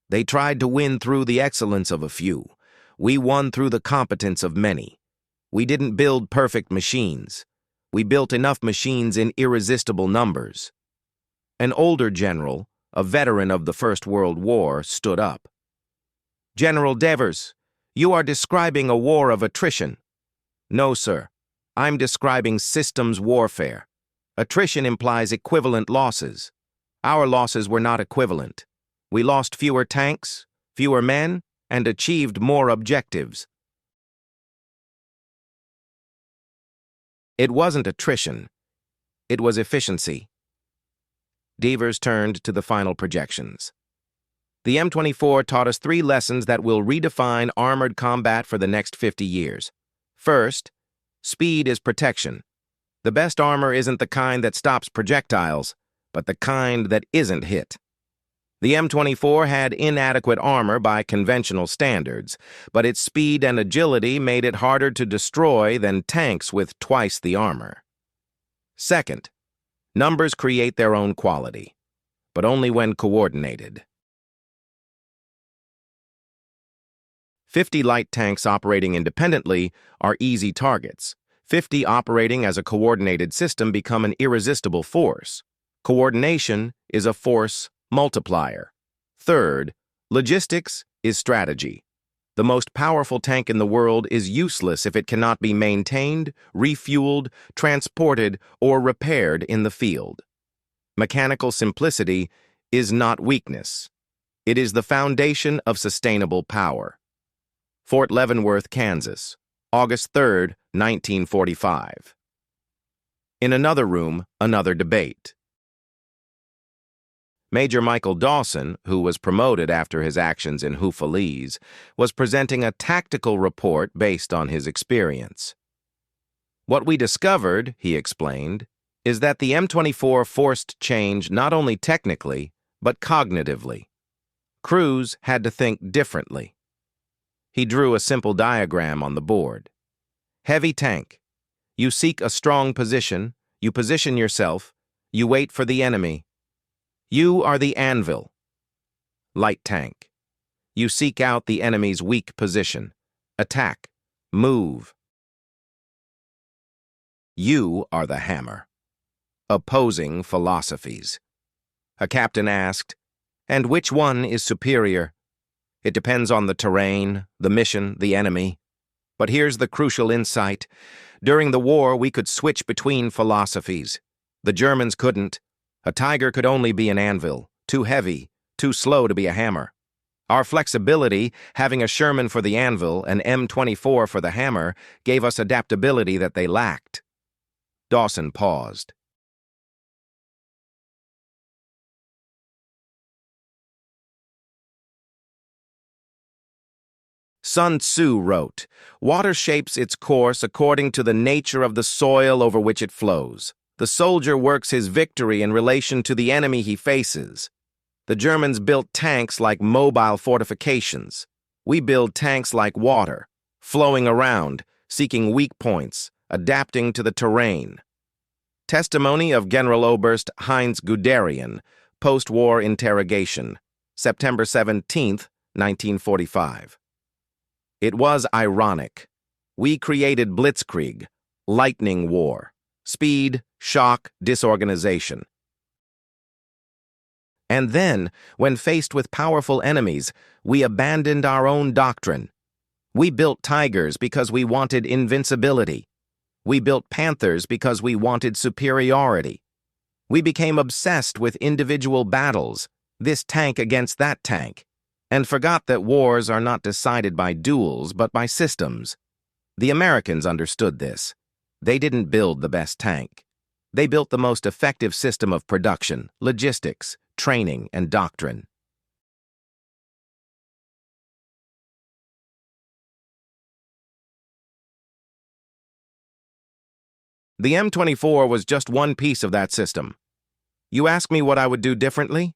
"They tried to win through the excellence of a few. We won through the competence of many. We didn't build perfect machines. We built enough machines in irresistible numbers." An older general, a veteran of the First World War, stood up. General Devers, you are describing a war of attrition. No, sir. I'm describing systems warfare. Attrition implies equivalent losses. Our losses were not equivalent. We lost fewer tanks, fewer men, and achieved more objectives. It wasn't attrition. It was efficiency. Devers turned to the final projections. The M24 taught us 3 lessons that will redefine armored combat for the next 50 years. First, speed is protection. The best armor isn't the kind that stops projectiles, but the kind that isn't hit. The M24 had inadequate armor by conventional standards, but its speed and agility made it harder to destroy than tanks with twice the armor. Second, numbers create their own quality, but only when coordinated. 50 light tanks operating independently are easy targets. 50 operating as a coordinated system become an irresistible force. Coordination is a force multiplier. Third, logistics is strategy. The most powerful tank in the world is useless if it cannot be maintained, refueled, transported, or repaired in the field. Mechanical simplicity is not weakness. It is the foundation of sustainable power. Fort Leavenworth, Kansas, August 3, 1945. In another room, another debate. Major Michael Dawson, who was promoted after his actions in Humiliated, was presenting a tactical report based on his experience. What we discovered, he explained, is that the M24 forced change not only technically, but cognitively. Crews had to think differently. He drew a simple diagram on the board. Heavy tank. You seek a strong position, you position yourself, you wait for the enemy. You are the anvil. Light tank. You seek out the enemy's weak position. Attack. Move. You are the hammer. Opposing philosophies. A captain asked, "And which one is superior?" "It depends on the terrain, the mission, the enemy. But here's the crucial insight. During the war, we could switch between philosophies. The Germans couldn't. A tiger could only be an anvil, too heavy, too slow to be a hammer. Our flexibility, having a Sherman for the anvil and M24 for the hammer, gave us adaptability that they lacked." Dawson paused. Sun Tzu wrote, "Water shapes its course according to the nature of the soil over which it flows. The soldier works his victory in relation to the enemy he faces. The Germans built tanks like mobile fortifications. We build tanks like water, flowing around, seeking weak points, adapting to the terrain." Testimony of Generaloberst Heinz Guderian, post-war interrogation, September 17, 1945. It was ironic. We created blitzkrieg, lightning war, speed, shock, disorganization. And then, when faced with powerful enemies, we abandoned our own doctrine. We built Tigers because we wanted invincibility. We built Panthers because we wanted superiority. We became obsessed with individual battles, this tank against that tank, and forgot that wars are not decided by duels but by systems. The Americans understood this. They didn't build the best tank. They built the most effective system of production, logistics, training, and doctrine. The M24 was just one piece of that system. You ask me what I would do differently?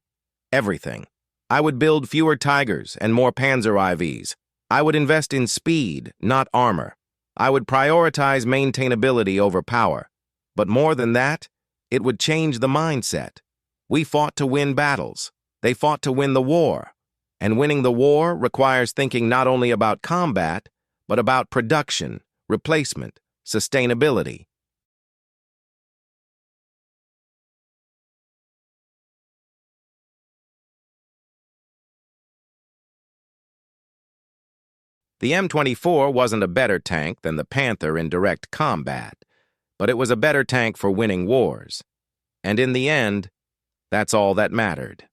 Everything. I would build fewer Tigers and more Panzer IVs. I would invest in speed, not armor. I would prioritize maintainability over power. But more than that, it would change the mindset. We fought to win battles. They fought to win the war. And winning the war requires thinking not only about combat, but about production, replacement, sustainability. The M24 wasn't a better tank than the Panther in direct combat, but it was a better tank for winning wars. And in the end, that's all that mattered.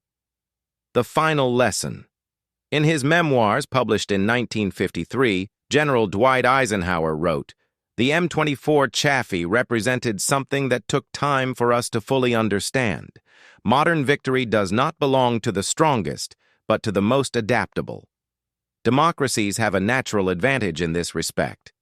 The final lesson. In his memoirs published in 1953, General Dwight Eisenhower wrote, "The M24 Chaffee represented something that took time for us to fully understand. Modern victory does not belong to the strongest, but to the most adaptable. Democracies have a natural advantage in this respect."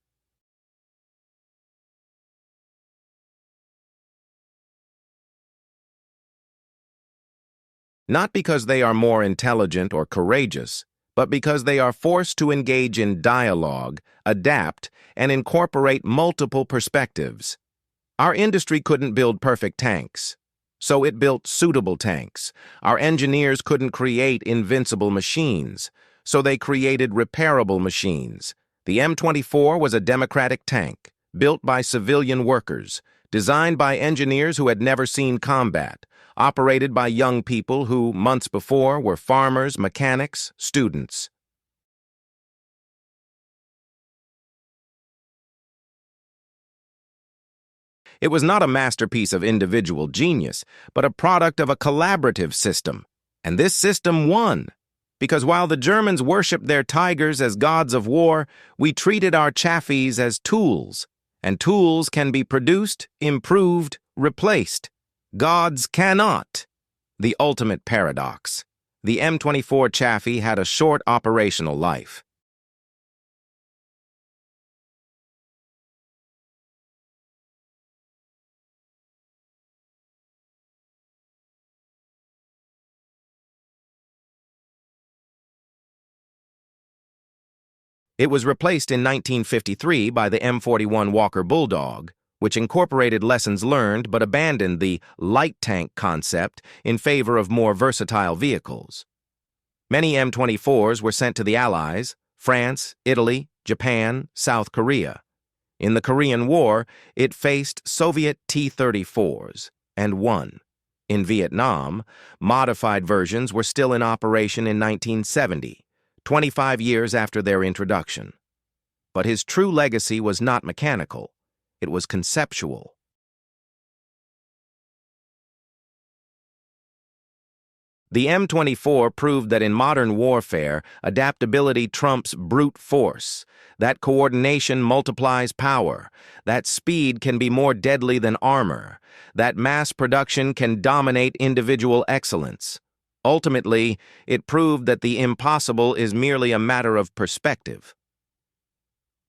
Not because they are more intelligent or courageous, but because they are forced to engage in dialogue, adapt, and incorporate multiple perspectives. Our industry couldn't build perfect tanks, so it built suitable tanks. Our engineers couldn't create invincible machines, so they created repairable machines. The M24 was a democratic tank, built by civilian workers, designed by engineers who had never seen combat, operated by young people who, months before, were farmers, mechanics, students. It was not a masterpiece of individual genius, but a product of a collaborative system. And this system won. Because while the Germans worshipped their tigers as gods of war, we treated our Chaffies as tools. And tools can be produced, improved, replaced. Gods cannot. The ultimate paradox. The M24 Chaffee had a short operational life. It was replaced in 1953 by the M41 Walker Bulldog, which incorporated lessons learned but abandoned the light tank concept in favor of more versatile vehicles. Many M24s were sent to the Allies, France, Italy, Japan, South Korea. In the Korean War, it faced Soviet T-34s and won. In Vietnam, modified versions were still in operation in 1970, 25 years after their introduction. But his true legacy was not mechanical. It was conceptual. The M24 proved that in modern warfare, adaptability trumps brute force, that coordination multiplies power, that speed can be more deadly than armor, that mass production can dominate individual excellence. Ultimately, it proved that the impossible is merely a matter of perspective.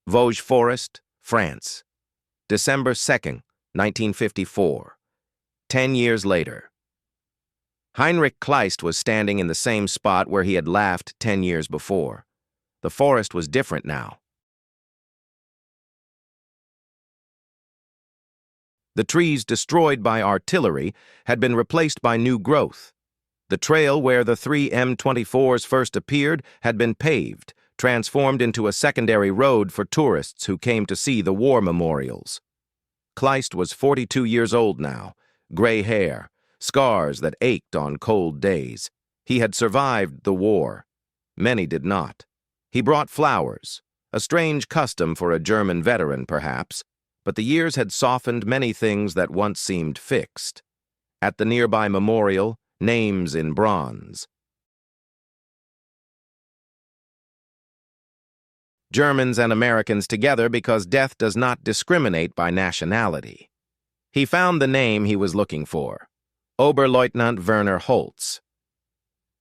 Vosges Forest, France. December 2nd, 1954. 10 years later. Heinrich Kleist was standing in the same spot where he had laughed 10 years before. The forest was different now. The trees destroyed by artillery had been replaced by new growth. The trail where the three M24s first appeared had been paved, transformed into a secondary road for tourists who came to see the war memorials. Kleist was 42 years old now, gray hair, scars that ached on cold days. He had survived the war. Many did not. He brought flowers, a strange custom for a German veteran, perhaps, but the years had softened many things that once seemed fixed. At the nearby memorial, names in bronze. Germans and Americans together because death does not discriminate by nationality. He found the name he was looking for. Oberleutnant Werner Holtz.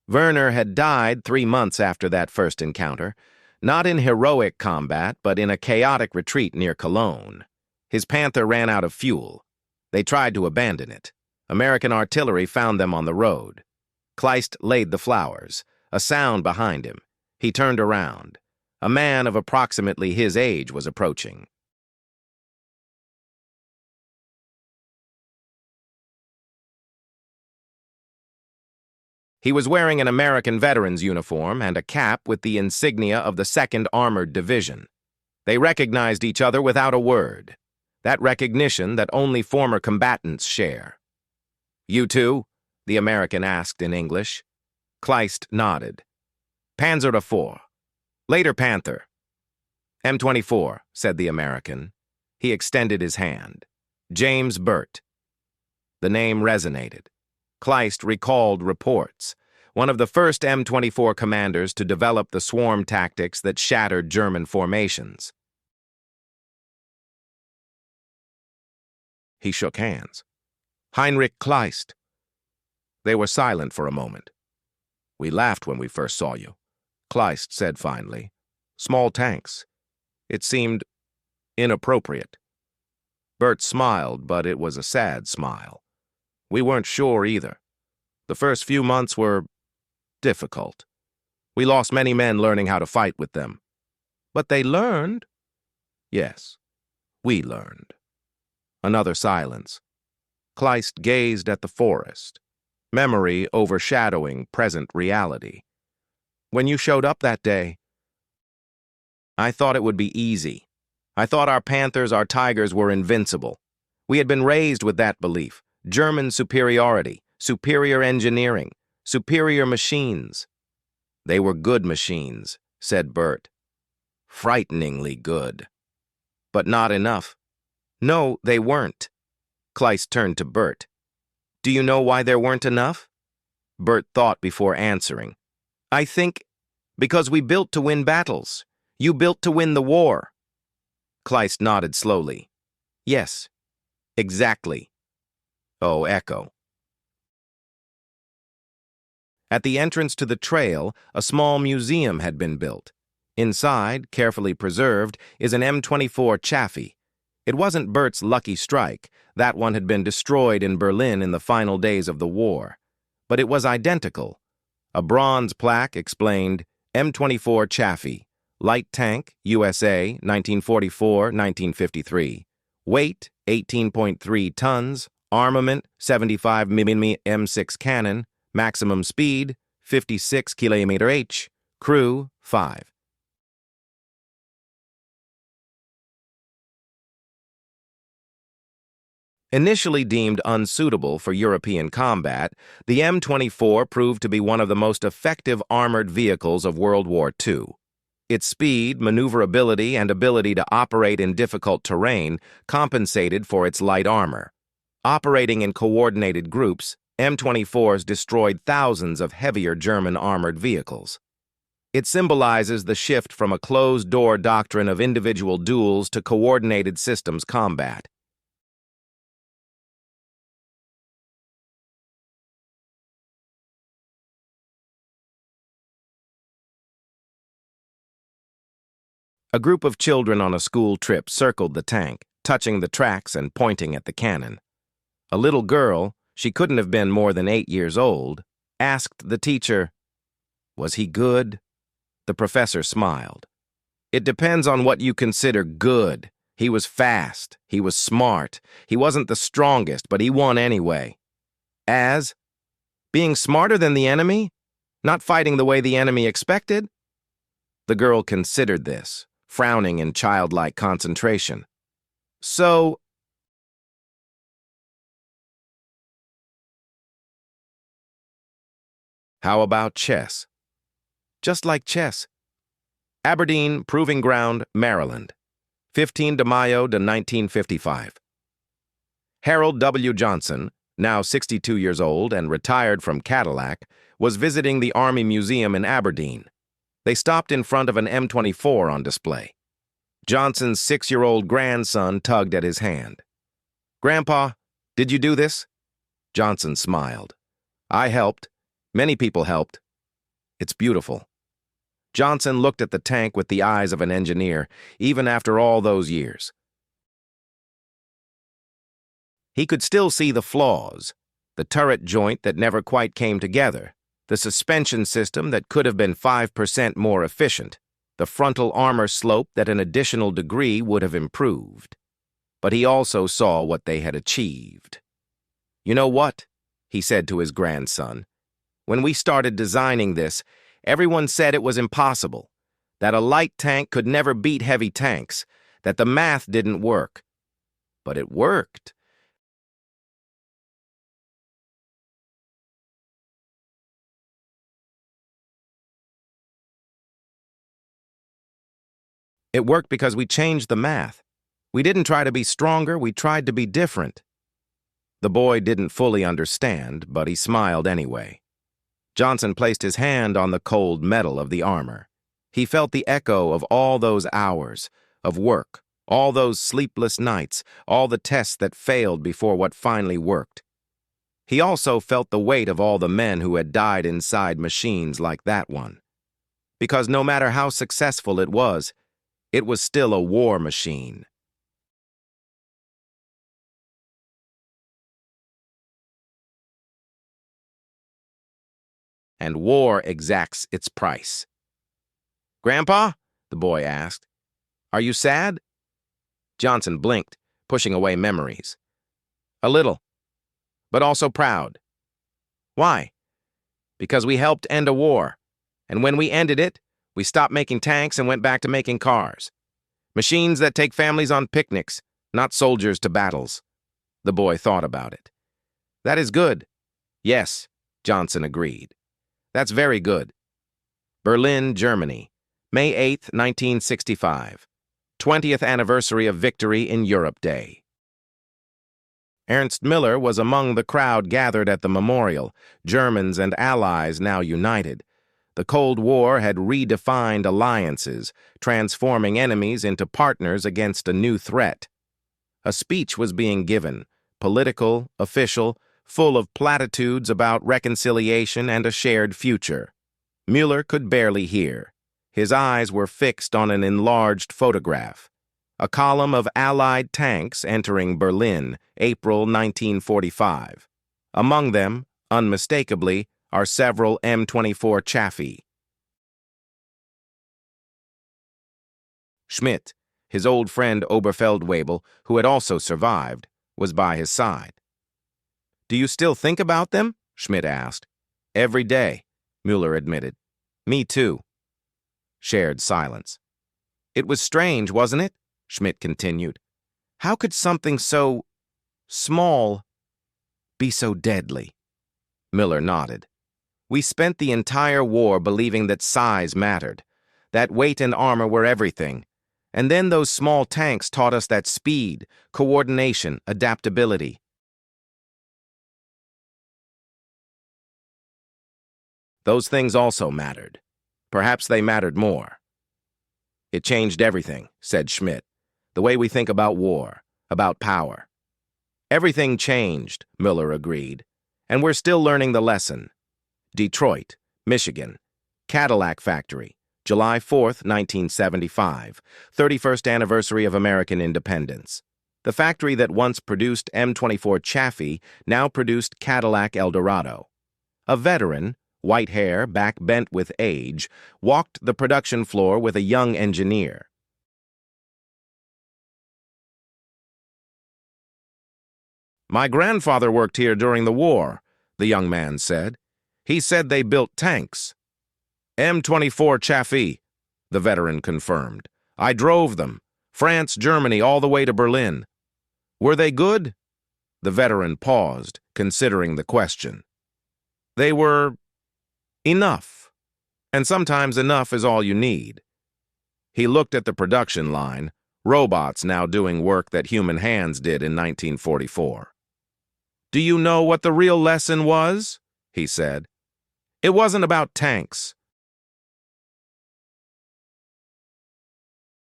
Werner had died 3 months after that first encounter, not in heroic combat, but in a chaotic retreat near Cologne. His Panther ran out of fuel. They tried to abandon it. American artillery found them on the road. Kleist laid the flowers, a sound behind him. He turned around. A man of approximately his age was approaching. He was wearing an American veteran's uniform and a cap with the insignia of the 2nd Armored Division. They recognized each other without a word. That recognition that only former combatants share. "You too?" the American asked in English. Kleist nodded. "Panzer IV. Later Panther." M24, said the American. He extended his hand. James Burt. The name resonated. Kleist recalled reports. One of the first M24 commanders to develop the swarm tactics that shattered German formations. He shook hands. Heinrich Kleist. They were silent for a moment. We laughed when we first saw you, Kleist said finally. Small tanks. It seemed inappropriate. Bert smiled, but it was a sad smile. We weren't sure either. The first few months were difficult. We lost many men learning how to fight with them. But they learned. Yes, we learned. Another silence. Kleist gazed at the forest, memory overshadowing present reality. When you showed up that day, I thought it would be easy. I thought our Panthers, our Tigers were invincible. We had been raised with that belief. German superiority, superior engineering, superior machines. They were good machines, said Bert. Frighteningly good. But not enough. No, they weren't. Kleist turned to Bert. Do you know why there weren't enough? Bert thought before answering. I think because we built to win battles. You built to win the war. Kleist nodded slowly. Yes, exactly. Oh, echo. At the entrance to the trail, a small museum had been built. Inside, carefully preserved, is an M24 Chaffee. It wasn't Bert's lucky strike. That one had been destroyed in Berlin in the final days of the war. But it was identical. A bronze plaque explained M24 Chaffee, light tank, USA, 1944-1953. Weight, 18.3 tons. Armament, 75 mm M6 cannon. Maximum speed, 56 km/h. Crew, 5. Initially deemed unsuitable for European combat, the M24 proved to be one of the most effective armored vehicles of World War II. Its speed, maneuverability, and ability to operate in difficult terrain compensated for its light armor. Operating in coordinated groups, M24s destroyed thousands of heavier German armored vehicles. It symbolizes the shift from a closed-door doctrine of individual duels to coordinated systems combat. A group of children on a school trip circled the tank, touching the tracks and pointing at the cannon. A little girl, she couldn't have been more than 8 years old, asked the teacher, "Was he good?" The professor smiled. "It depends on what you consider good. He was fast. He was smart. He wasn't the strongest, but he won anyway." As? Being smarter than the enemy? Not fighting the way the enemy expected? The girl considered this, frowning in childlike concentration. So, how about chess? Just like chess. Aberdeen Proving Ground, Maryland. 15 de Mayo de 1955. Harold W. Johnson, now 62 years old and retired from Cadillac, was visiting the Army Museum in Aberdeen. They stopped in front of an M24 on display. Johnson's 6-year-old grandson tugged at his hand. "Grandpa, did you do this?" Johnson smiled. "I helped. Many people helped. It's beautiful." Johnson looked at the tank with the eyes of an engineer, even after all those years. He could still see the flaws, the turret joint that never quite came together, the suspension system that could have been 5% more efficient, the frontal armor slope that an additional degree would have improved. But he also saw what they had achieved. "You know what?" he said to his grandson. "When we started designing this, everyone said it was impossible, that a light tank could never beat heavy tanks, that the math didn't work. But it worked." It worked because we changed the math. We didn't try to be stronger, we tried to be different. The boy didn't fully understand, but he smiled anyway. Johnson placed his hand on the cold metal of the armor. He felt the echo of all those hours of work, all those sleepless nights, all the tests that failed before what finally worked. He also felt the weight of all the men who had died inside machines like that one. Because no matter how successful it was still a war machine. And war exacts its price. "Grandpa?" the boy asked. "Are you sad?" Johnson blinked, pushing away memories. "A little, but also proud." "Why?" "Because we helped end a war, and when we ended it, we stopped making tanks and went back to making cars. Machines that take families on picnics, not soldiers to battles." The boy thought about it. "That is good." "Yes," Johnson agreed. "That's very good." Berlin, Germany, May 8, 1965. 20th anniversary of Victory in Europe Day. Ernst Miller was among the crowd gathered at the memorial, Germans and Allies now united. The Cold War had redefined alliances, transforming enemies into partners against a new threat. A speech was being given, political, official, full of platitudes about reconciliation and a shared future. Mueller could barely hear. His eyes were fixed on an enlarged photograph. A column of Allied tanks entering Berlin, April 1945. Among them, unmistakably, are several M24 Chaffee. Schmidt, his old friend Oberfeldwebel, who had also survived, was by his side. "Do you still think about them?" Schmidt asked. "Every day," Mueller admitted. "Me too." Shared silence. "It was strange, wasn't it?" Schmidt continued. "How could something so small be so deadly?" Miller nodded. "We spent the entire war believing that size mattered, that weight and armor were everything, and then those small tanks taught us that speed, coordination, adaptability. Those things also mattered. Perhaps they mattered more." "It changed everything," said Schmidt. "The way we think about war, about power." "Everything changed," Miller agreed. "And we're still learning the lesson." Detroit, Michigan. Cadillac Factory, July 4, 1975, 31st anniversary of American independence. The factory that once produced M24 Chaffee now produced Cadillac Eldorado. A veteran, white hair, back bent with age, walked the production floor with a young engineer. "My grandfather worked here during the war," the young man said. "He said they built tanks." "M24 Chaffee," the veteran confirmed. "I drove them. France, Germany, all the way to Berlin." "Were they good?" The veteran paused, considering the question. "They were enough. And sometimes enough is all you need." He looked at the production line, robots now doing work that human hands did in 1944. "Do you know what the real lesson was?" he said. "It wasn't about tanks.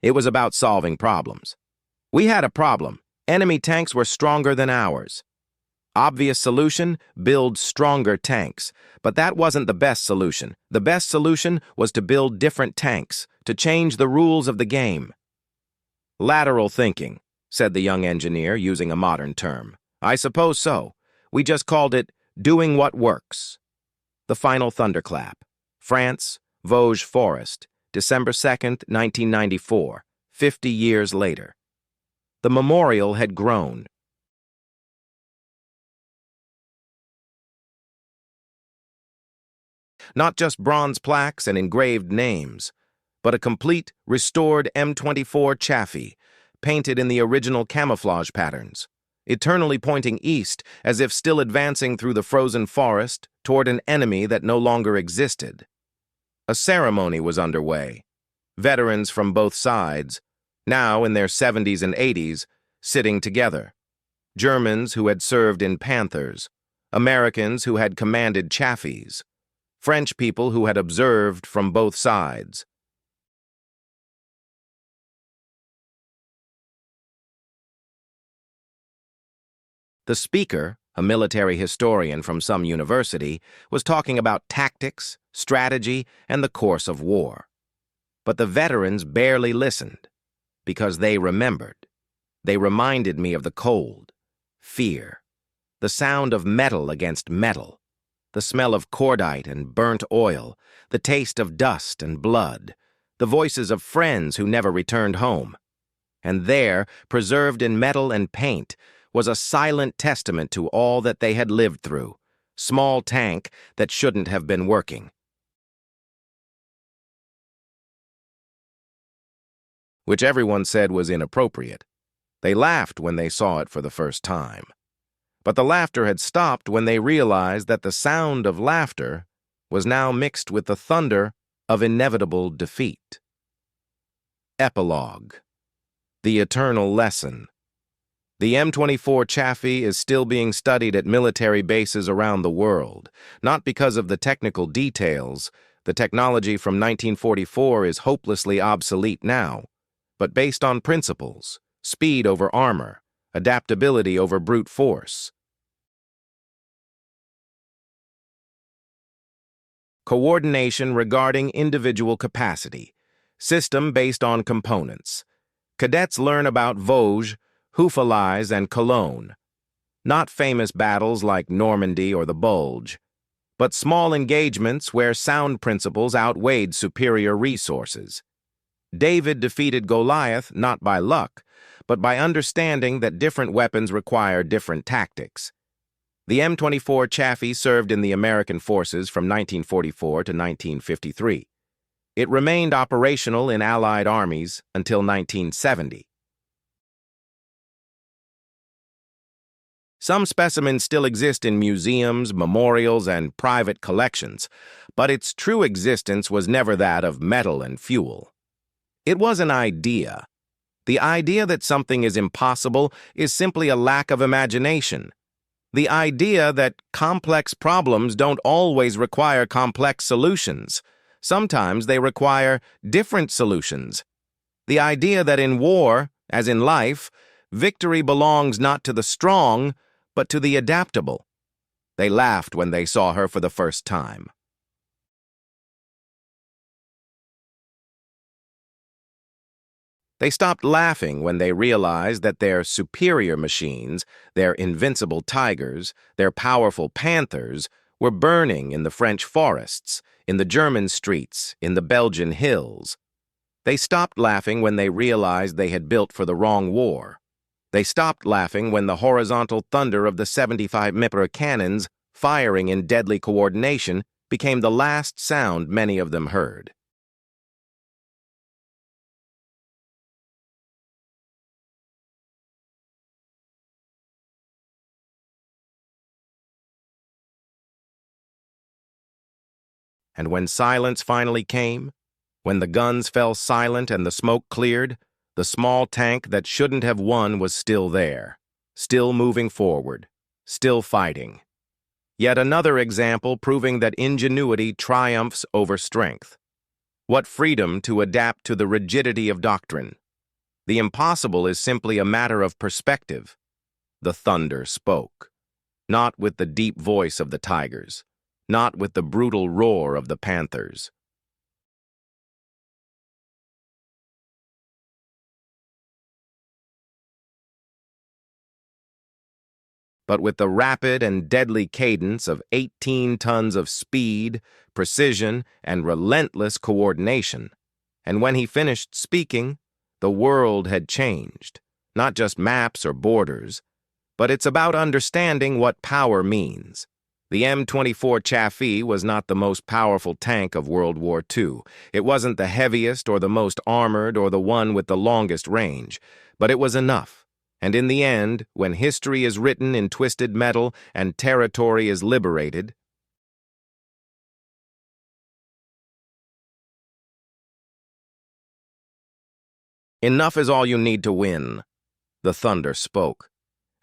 It was about solving problems. We had a problem. Enemy tanks were stronger than ours. Obvious solution, build stronger tanks. But that wasn't the best solution. The best solution was to build different tanks, to change the rules of the game." "Lateral thinking," said the young engineer, using a modern term. "I suppose so. We just called it doing what works." The final thunderclap. France, Vosges Forest, December 2nd, 1994, 50 years later. The memorial had grown. Not just bronze plaques and engraved names, but a complete, restored M24 Chaffee, painted in the original camouflage patterns, eternally pointing east as if still advancing through the frozen forest toward an enemy that no longer existed. A ceremony was underway. veterans from both sides, now in their 70s and 80s, sitting together. Germans who had served in Panthers, Americans who had commanded Chaffies, French people who had observed from both sides. The speaker, a military historian from some university, was talking about tactics, strategy, and the course of war. But the veterans barely listened, because they remembered. They reminded me of the cold, fear, the sound of metal against metal, the smell of cordite and burnt oil, the taste of dust and blood, the voices of friends who never returned home. And there, preserved in metal and paint, was a silent testament to all that they had lived through, small tank that shouldn't have been working. Which everyone said was inappropriate. They laughed when they saw it for the first time. But the laughter had stopped when they realized that the sound of laughter was now mixed with the thunder of inevitable defeat. Epilogue. The eternal lesson. The M24 Chaffee is still being studied at military bases around the world, not because of the technical details. The technology from 1944 is hopelessly obsolete now, but based on principles: speed over armor, adaptability over brute force. Coordination regarding individual capacity. System based on components. Cadets learn about Vosges, Houffalize, and Cologne. Not famous battles like Normandy or the Bulge, but small engagements where sound principles outweighed superior resources. David defeated Goliath not by luck, but by understanding that different weapons require different tactics. The M24 Chaffee served in the American forces from 1944 to 1953. It remained operational in Allied armies until 1970. Some specimens still exist in museums, memorials, and private collections, but its true existence was never that of metal and fuel. It was an idea. The idea that something is impossible is simply a lack of imagination. The idea that complex problems don't always require complex solutions. Sometimes they require different solutions. The idea that in war, as in life, victory belongs not to the strong, but to the adaptable. They laughed when they saw her for the first time. They stopped laughing when they realized that their superior machines, their invincible tigers, their powerful panthers, were burning in the French forests, in the German streets, in the Belgian hills. They stopped laughing when they realized they had built for the wrong war. They stopped laughing when the horizontal thunder of the 75 mm cannons, firing in deadly coordination, became the last sound many of them heard. And when silence finally came, when the guns fell silent and the smoke cleared, the small tank that shouldn't have won was still there, still moving forward, still fighting. Yet another example proving that ingenuity triumphs over strength. What freedom to adapt to the rigidity of doctrine. The impossible is simply a matter of perspective. The thunder spoke, not with the deep voice of the tigers, not with the brutal roar of the panthers. But with the rapid and deadly cadence of 18 tons of speed, precision, and relentless coordination. And when he finished speaking, the world had changed, not just maps or borders, but it's about understanding what power means. The M24 Chaffee was not the most powerful tank of World War II. It wasn't the heaviest or the most armored or the one with the longest range, but it was enough. And in the end, when history is written in twisted metal and territory is liberated, Enough is all you need to win. The thunder spoke,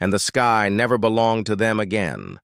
and the sky never belonged to them again.